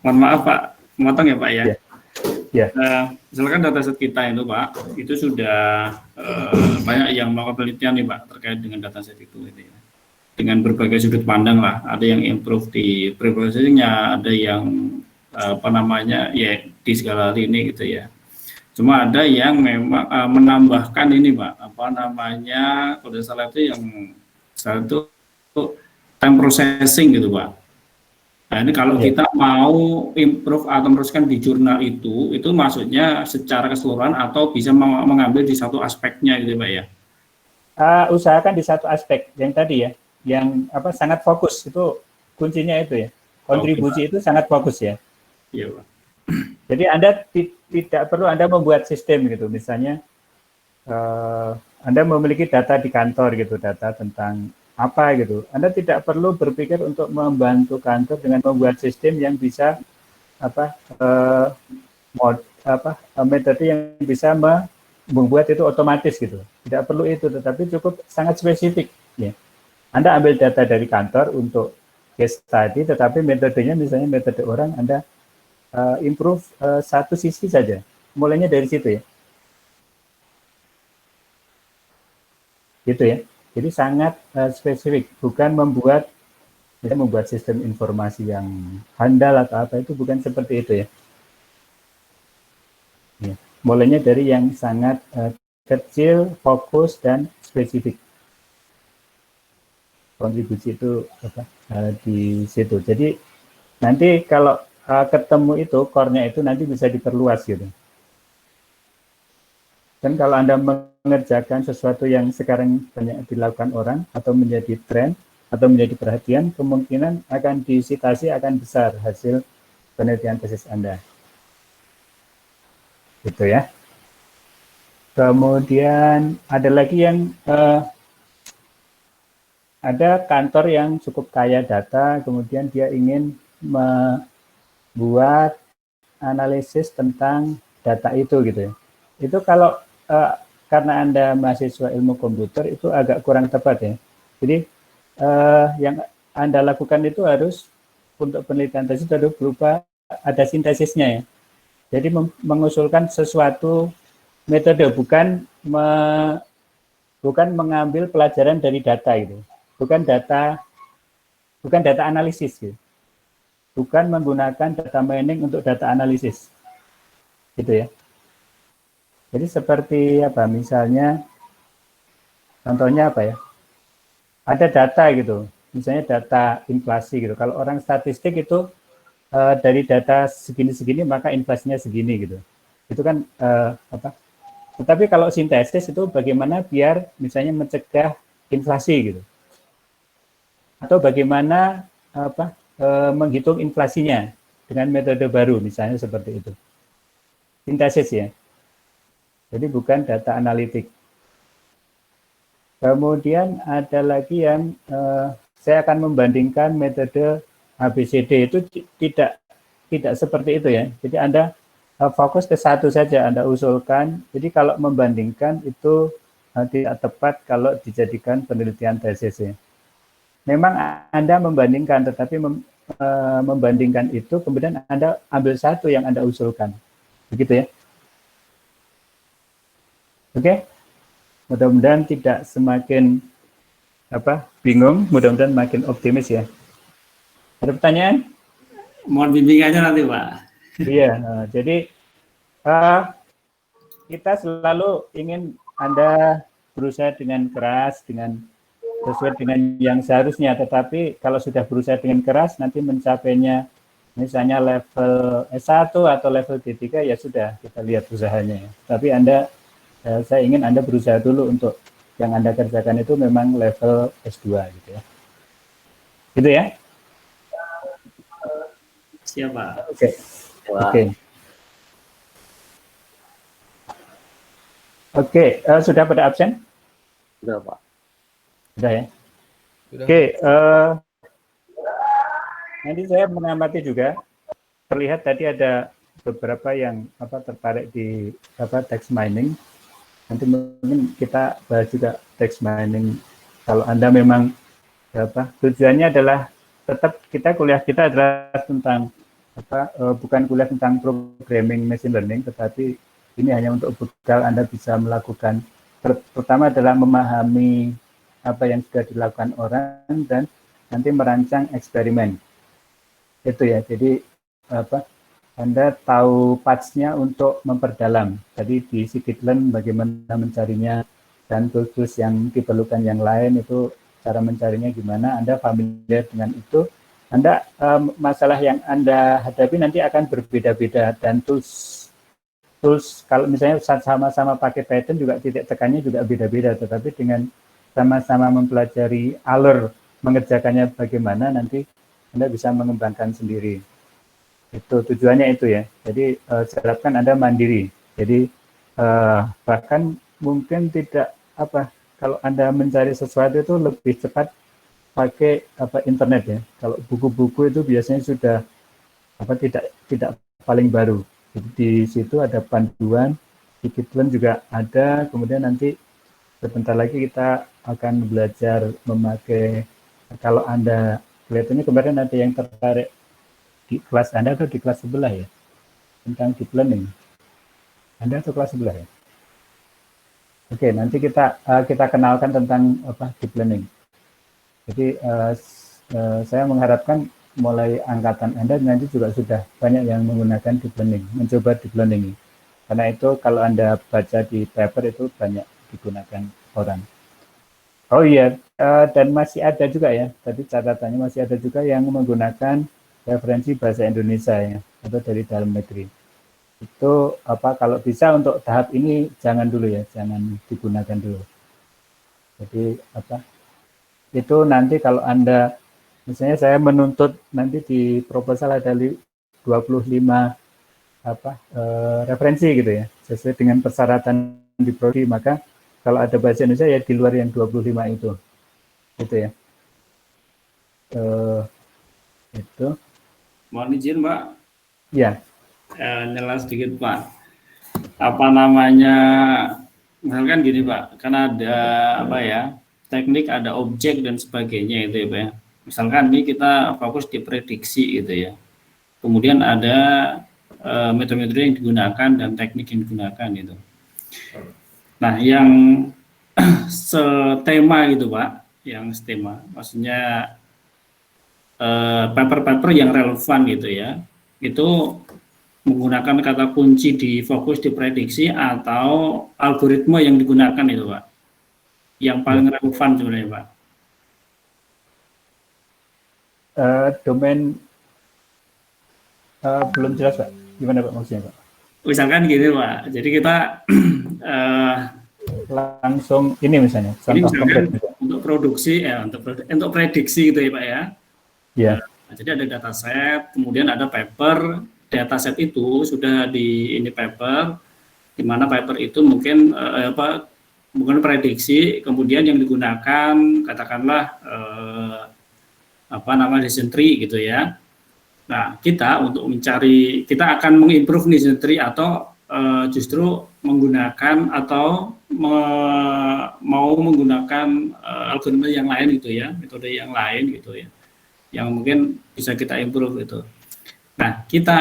Mohon maaf Pak, memotong ya Pak ya. Ya. Misalkan dataset kita itu Pak, itu sudah banyak yang melakukan penelitian nih Pak terkait dengan dataset itu gitu ya. Dengan berbagai sudut pandang lah, ada yang improve di preprocessing-nya, ada yang ya di segala lini gitu ya. Cuma ada yang memang menambahkan ini Pak, kalau salah itu yang satu time processing gitu Pak. Nah ini kalau kita mau improve atau meneruskan di jurnal itu maksudnya secara keseluruhan atau bisa mengambil di satu aspeknya gitu Pak ya? Usahakan di satu aspek yang tadi ya, yang sangat fokus itu kuncinya itu ya. Kontribusi itu sangat fokus ya. Iya Pak. Jadi Anda tidak perlu Anda membuat sistem gitu, misalnya Anda memiliki data di kantor gitu, data tentang apa gitu. Anda tidak perlu berpikir untuk membantu kantor dengan membuat sistem yang bisa metode yang bisa membuat itu otomatis gitu. Tidak perlu itu, tetapi cukup sangat spesifik ya. Anda ambil data dari kantor untuk case study, tetapi metodenya misalnya metode orang, Anda improve satu sisi saja. Mulainya dari situ ya. Gitu ya. Jadi sangat spesifik, bukan membuat sistem informasi yang handal atau apa, itu bukan seperti itu ya. Ya. Mulainya dari yang sangat kecil, fokus dan spesifik. Kontribusi itu di situ. Jadi nanti kalau ketemu itu core-nya itu nanti bisa diperluas gitu. Dan kalau Anda mengerjakan sesuatu yang sekarang banyak dilakukan orang atau menjadi tren atau menjadi perhatian, kemungkinan akan disitasi akan besar hasil penelitian tesis Anda. Gitu ya. Kemudian ada lagi yang ada kantor yang cukup kaya data, kemudian dia ingin membuat analisis tentang data itu gitu ya. Itu kalau karena Anda mahasiswa ilmu komputer itu agak kurang tepat ya. Jadi yang Anda lakukan itu harus untuk penelitian tesis harus berupa ada sintesisnya ya. Jadi mengusulkan sesuatu metode, bukan mengambil pelajaran dari data itu. Bukan data analisis gitu. Bukan menggunakan data mining untuk data analisis. Gitu ya. Jadi seperti apa? Misalnya contohnya apa ya? Ada data gitu. Misalnya data inflasi gitu. Kalau orang statistik itu dari data segini-segini maka inflasinya segini gitu. Itu kan apa? Tetapi kalau sintesis itu bagaimana biar misalnya mencegah inflasi gitu. Atau bagaimana menghitung inflasinya dengan metode baru misalnya seperti itu. Sintesis ya. Jadi bukan data analitik. Kemudian ada lagi yang saya akan membandingkan metode ABCD itu tidak seperti itu ya. Jadi Anda fokus ke satu saja, Anda usulkan. Jadi kalau membandingkan itu tidak tepat kalau dijadikan penelitian tesis ya. Memang Anda membandingkan, tetapi membandingkan itu kemudian Anda ambil satu yang Anda usulkan. Begitu ya. Oke. Mudah-mudahan tidak semakin bingung, mudah-mudahan makin optimis ya. Ada pertanyaan? Mohon bimbingannya nanti, Pak. Iya, jadi kita selalu ingin Anda berusaha dengan keras, dengan sesuai dengan yang seharusnya, tetapi kalau sudah berusaha dengan keras, nanti mencapainya misalnya level S1 atau level D3, ya sudah, kita lihat usahanya. Tapi saya ingin Anda berusaha dulu untuk yang Anda kerjakan itu memang level S2 gitu ya. Gitu ya? Siapa? Oke. Oke, sudah pada absen? Sudah, Pak. Sudah ya? Oke, nanti saya mengamati juga, terlihat tadi ada beberapa yang tertarik di text mining. Nanti mungkin kita bahas juga text mining. Kalau Anda memang tujuannya adalah tetap kuliah kita adalah tentang bukan kuliah tentang programming machine learning, tetapi ini hanya untuk bekal Anda bisa melakukan, pertama adalah memahami apa yang sudah dilakukan orang dan nanti merancang eksperimen. Itu ya, jadi Anda tahu paths-nya untuk memperdalam. Jadi di scikit-learn bagaimana mencarinya dan tools yang diperlukan yang lain itu cara mencarinya gimana, Anda familiar dengan itu. Anda masalah yang Anda hadapi nanti akan berbeda-beda dan tools kalau misalnya sama-sama pakai Python juga titik tekannya juga beda-beda, tetapi dengan sama-sama mempelajari alur mengerjakannya bagaimana, nanti Anda bisa mengembangkan sendiri. Itu tujuannya itu ya. Jadi saya harapkan Anda mandiri. Jadi bahkan mungkin tidak kalau Anda mencari sesuatu itu lebih cepat pakai internet ya. Kalau buku-buku itu biasanya sudah tidak paling baru. Jadi di situ ada panduan, scikit-learn juga ada, kemudian nanti sebentar lagi kita akan belajar memakai, kalau Anda kelihatannya kemarin ada yang tertarik di kelas Anda atau di kelas sebelah ya, tentang deep learning. Anda atau kelas sebelah ya? Oke, nanti kita kenalkan tentang deep learning. Jadi saya mengharapkan mulai angkatan Anda nanti juga sudah banyak yang menggunakan deep learning, mencoba deep learning. Karena itu kalau Anda baca di paper itu banyak digunakan orang. Oh iya, dan masih ada juga ya, tadi catatannya masih ada juga yang menggunakan referensi bahasa Indonesia ya, atau dari dalam negeri. Itu kalau bisa untuk tahap ini jangan dulu ya, jangan digunakan dulu. Jadi itu nanti kalau Anda, misalnya saya menuntut nanti di proposal ada 25 referensi gitu ya, sesuai dengan persyaratan di prodi, maka kalau ada bahasa Indonesia ya di luar yang 25 itu, gitu ya. Itu. Mohon izin Pak. Ya. Nyela sedikit Pak. Apa namanya? Misalkan gini Pak, kan ada apa ya? Teknik, ada objek dan sebagainya itu ya Pak ya. Misalkan ini kita fokus di prediksi gitu ya. Kemudian ada metode-metode yang digunakan dan teknik yang digunakan itu. Nah, yang setema gitu Pak, yang setema, maksudnya paper-paper yang relevan gitu ya, itu menggunakan kata kunci di fokus di prediksi atau algoritma yang digunakan itu Pak, yang paling relevan sebenarnya Pak. Domain belum jelas Pak, gimana Pak maksudnya Pak? Misalkan gini Pak, jadi kita langsung ini misalnya, ini contoh misalkan konkret, untuk produksi untuk prediksi gitu ya Pak ya. Ya. Nah, jadi ada dataset, kemudian ada paper. Dataset itu sudah di ini paper, di mana paper itu mungkin bukan prediksi, kemudian yang digunakan katakanlah decision tree gitu ya. Nah, kita untuk mencari, kita akan mengimprove decision tree atau justru menggunakan atau mau menggunakan algoritma yang lain gitu ya, metode yang lain gitu ya, yang mungkin bisa kita improve itu. Nah, kita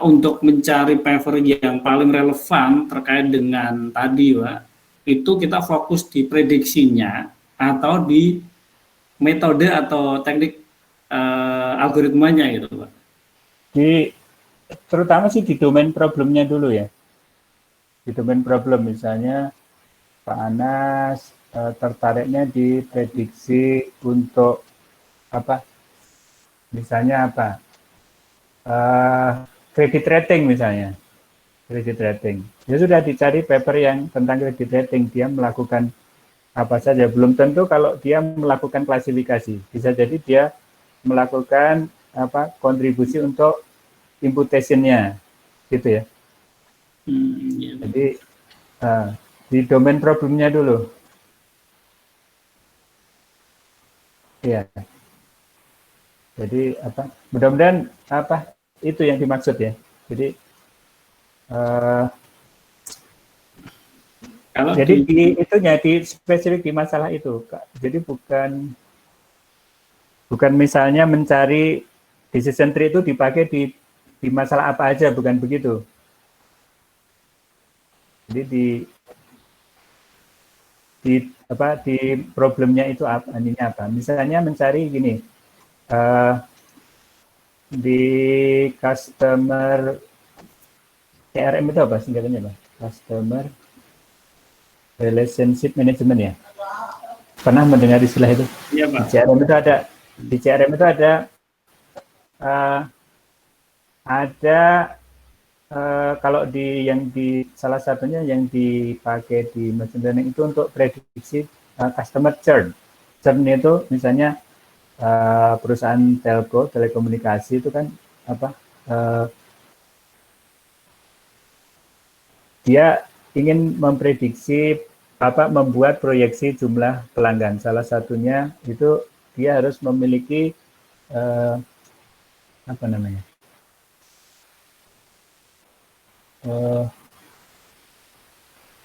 untuk mencari paper yang paling relevan terkait dengan tadi Pak, itu kita fokus di prediksinya atau di metode atau teknik algoritmanya gitu Pak. Terutama sih di domain problemnya dulu ya. Di domain problem misalnya Pak Anas tertariknya di prediksi untuk apa? Misalnya apa? Credit rating misalnya. Credit rating. Ya sudah dicari paper yang tentang credit rating, dia melakukan apa saja. Belum tentu kalau dia melakukan klasifikasi. Bisa jadi dia melakukan kontribusi untuk imputation-nya gitu ya. Jadi di domain problemnya dulu. Iya. Jadi mudah-mudahan itu yang dimaksud ya. Jadi jadi di spesifik di masalah itu, Kak. Jadi bukan misalnya mencari decision tree itu dipakai di masalah apa aja, bukan begitu. Jadi di problemnya itu apa? Misalnya mencari gini, di customer CRM itu apa singkatannya Pak? Customer Relationship Management ya. Pernah mendengar istilah itu? Iya Pak. Di CRM itu ada kalau di salah satunya yang dipakai di machine learning itu untuk prediksi customer churn. Churn itu misalnya perusahaan telco, telekomunikasi itu kan dia ingin memprediksi membuat proyeksi jumlah pelanggan. Salah satunya itu dia harus memiliki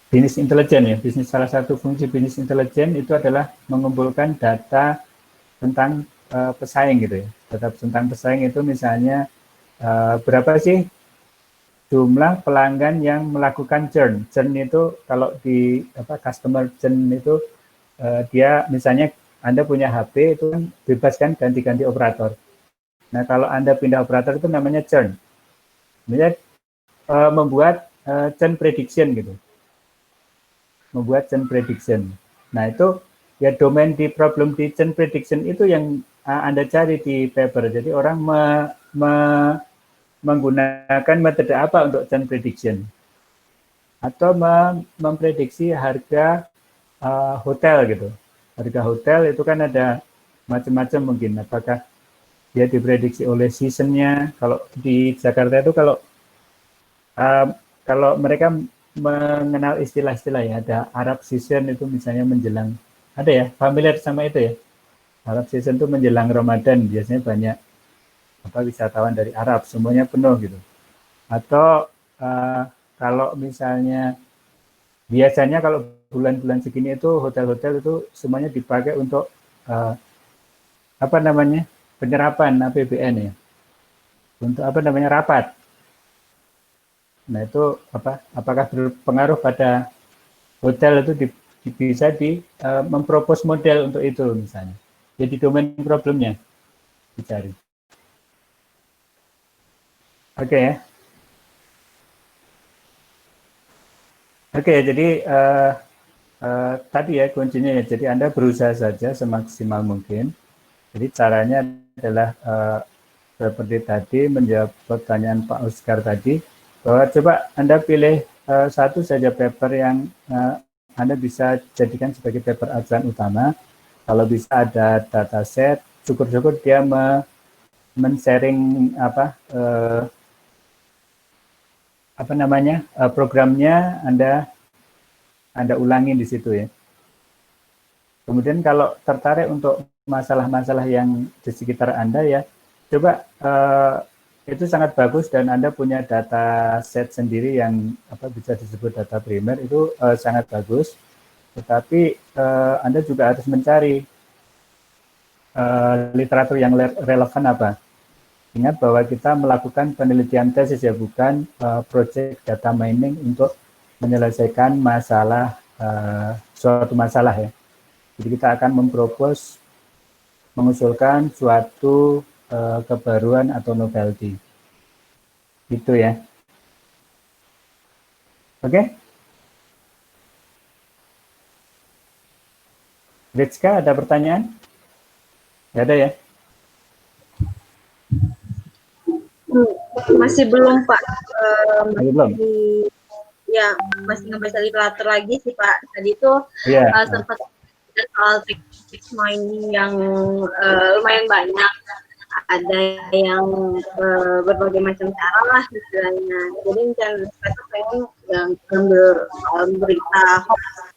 bisnis intelijen ya. Salah satu fungsi bisnis intelijen itu adalah mengumpulkan data tentang pesaing gitu ya. Data tentang pesaing itu misalnya berapa sih jumlah pelanggan yang melakukan churn. Churn itu kalau di customer churn itu dia misalnya Anda punya HP itu kan bebas kan ganti-ganti operator. Nah, kalau Anda pindah operator itu namanya churn. Misalnya membuat churn prediction gitu. Membuat churn prediction. Nah, itu ya domain di problem di churn prediction itu yang Anda cari di paper. Jadi orang menggunakan metode apa untuk churn prediction? Atau memprediksi harga hotel gitu. Harga hotel itu kan ada macam-macam mungkin. Apakah dia diprediksi oleh seasonnya. Kalau di Jakarta itu kalau mereka mengenal istilah-istilah ya, ada Arab season itu misalnya menjelang, ada ya, familiar sama itu ya. Arab season itu menjelang Ramadan, biasanya banyak wisatawan dari Arab, semuanya penuh gitu. Atau kalau misalnya biasanya kalau bulan-bulan segini itu hotel-hotel itu semuanya dipakai untuk penyerapan APBN ya, untuk rapat. Nah itu apakah berpengaruh pada hotel itu bisa mempropos model untuk itu misalnya. Jadi domain problemnya dicari. Oke ya. Oke, jadi tadi ya kuncinya ya. Jadi Anda berusaha saja semaksimal mungkin. Jadi caranya adalah seperti tadi menjawab pertanyaan Pak Oscar tadi, bahwa coba Anda pilih satu saja paper yang Anda bisa jadikan sebagai paper acuan utama. Kalau bisa ada dataset, syukur-syukur dia men-sharing programnya Anda ulangi di situ ya. Kemudian kalau tertarik untuk masalah-masalah yang di sekitar Anda ya, coba itu sangat bagus dan Anda punya data set sendiri yang bisa disebut data primer, itu sangat bagus. Tetapi Anda juga harus mencari literatur yang relevan apa. Ingat bahwa kita melakukan penelitian tesis ya, bukan project data mining untuk menyelesaikan suatu masalah ya. Jadi kita akan mengusulkan suatu kebaruan atau novelty. Itu ya. Oke? Rizka, ada pertanyaan? Tidak ada ya? Masih belum, Pak. Masih belum? Ya, masih ngebaca literatur lagi sih, Pak. Tadi itu sempat soal text mining yang lumayan banyak. Ada yang berbagai macam cara lah istilahnya. Jadi misalnya saya pengen ngambil berita hoax.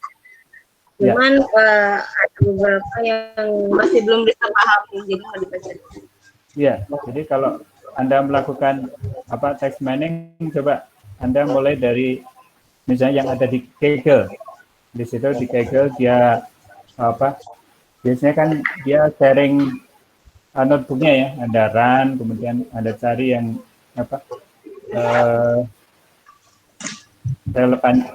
Cuman ada beberapa yang masih belum bisa paham, jadi mau dibaca. Iya, jadi kalau Anda melakukan text mining, coba Anda mulai dari misalnya yang ada di Kaggle. Di situ di Kaggle dia biasanya kan dia sharing notebooknya ya, Anda run, kemudian Anda cari yang relevan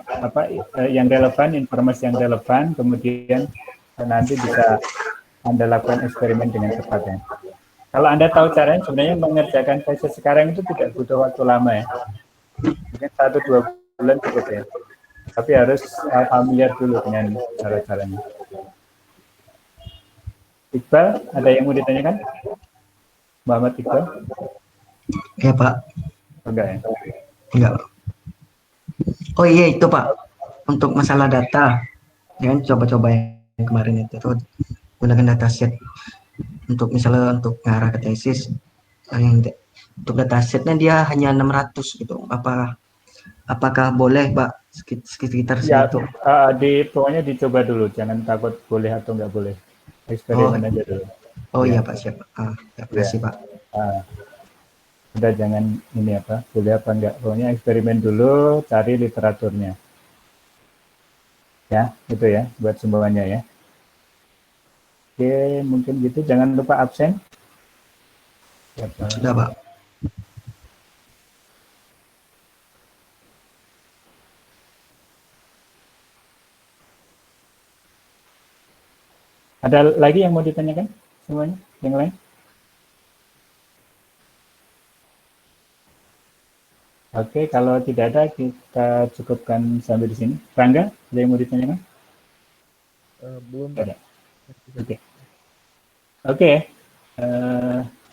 yang relevan, informasi yang relevan, kemudian nanti bisa Anda lakukan eksperimen dengan tepatnya. Kalau Anda tahu caranya, sebenarnya mengerjakan tesis sekarang itu tidak butuh waktu lama ya. Mungkin 1-2 bulan cukup ya. Tapi harus familiar dulu dengan cara-caranya. Iqbal, ada yang mau ditanyakan? Muhammad Iqbal? Ya, Pak. Enggak ya? Enggak. Oh iya itu, Pak. Untuk masalah data, jangan coba-coba yang kemarin itu gunakan dataset. Untuk misalnya untuk ngarah ke tesis, untuk datasetnya dia hanya 600 gitu. Apakah boleh, Pak? Sekitar ya, segitu? pokoknya dicoba dulu, jangan takut boleh atau nggak boleh. Eksperimen aja dulu. Oh iya Pak, siap. Terima kasih Pak. Udah jangan boleh apa enggak, pokoknya eksperimen dulu, cari literaturnya. Ya, itu ya, buat semuanya ya. Oke, mungkin gitu, jangan lupa absen. Sudah Pak. Ada lagi yang mau ditanyakan semuanya? Yang lain? Oke, kalau tidak ada kita cukupkan sampai di sini. Rangga, ada yang mau ditanyakan? Belum ada. Oke.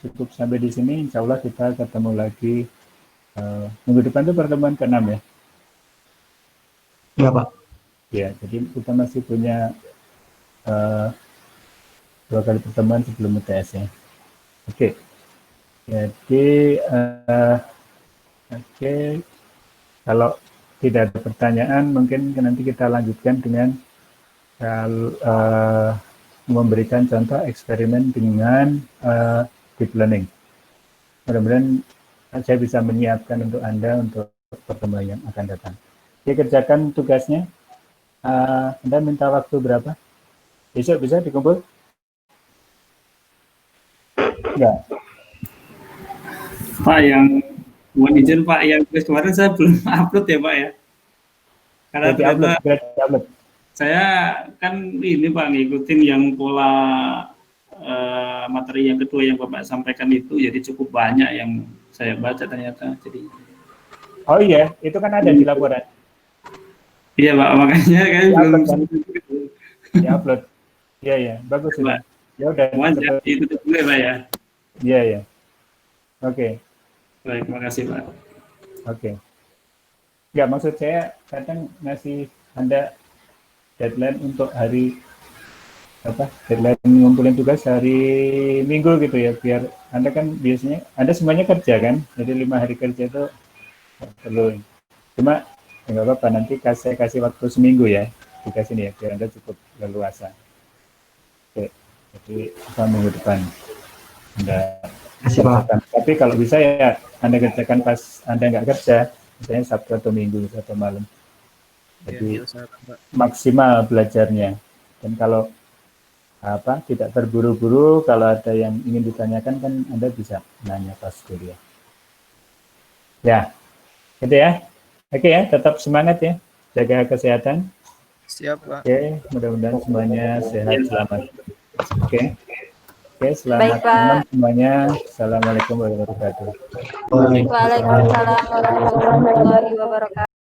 Cukup sampai di sini. Insya Allah kita ketemu lagi minggu depan itu pertemuan ke-6 ya? Iya Pak. Ya, jadi kita masih punya 2 kali pertemuan sebelum UTS ya. Oke. Jadi, oke, kalau tidak ada pertanyaan, mungkin nanti kita lanjutkan dengan memberikan contoh eksperimen dengan deep learning. Mudah-mudahan saya bisa menyiapkan untuk Anda untuk pertemuan yang akan datang. Oke, kerjakan tugasnya. Anda minta waktu berapa? Besok bisa dikumpul? Enggak. Pak, yang mohon izin Pak, yang tugas kemarin saya belum upload ya Pak ya. Karena ternyata saya kan ini Pak ngikutin yang pola materi yang kedua yang Bapak sampaikan itu, jadi cukup banyak yang saya baca ternyata. Jadi. Oh iya, itu kan ada di laporan. Iya Pak, makanya kan belum diupload. Iya ya, bagus Pak. Ya udah. Itu dulu ya Pak ya. Iya ya. Oke. Baik, makasih Pak. Oke. Ya, maksud saya kadang ngasih Anda deadline untuk hari deadline ngumpulin tugas hari Minggu gitu ya, biar Anda kan biasanya Anda semuanya kerja kan, jadi 5 hari kerja itu perlu. Cuma nggak apa-apa, nanti saya kasih waktu seminggu ya tugas ini ya, biar Anda cukup leluasa. Oke, jadi minggu depan Anda kerjakan. Tapi kalau bisa ya Anda kerjakan pas Anda nggak kerja, misalnya Sabtu atau Minggu atau malam. Jadi maksimal belajarnya. Dan kalau tidak terburu-buru, kalau ada yang ingin ditanyakan kan Anda bisa nanya pas kuliah. Ya, gitu ya. Oke ya, tetap semangat ya, jaga kesehatan. Siap Pak. Oke, mudah-mudahan semuanya sehat, selamat. Oke, selamat malam semuanya. Assalamualaikum warahmatullahi wabarakatuh. Waalaikumsalam warahmatullahi wabarakatuh.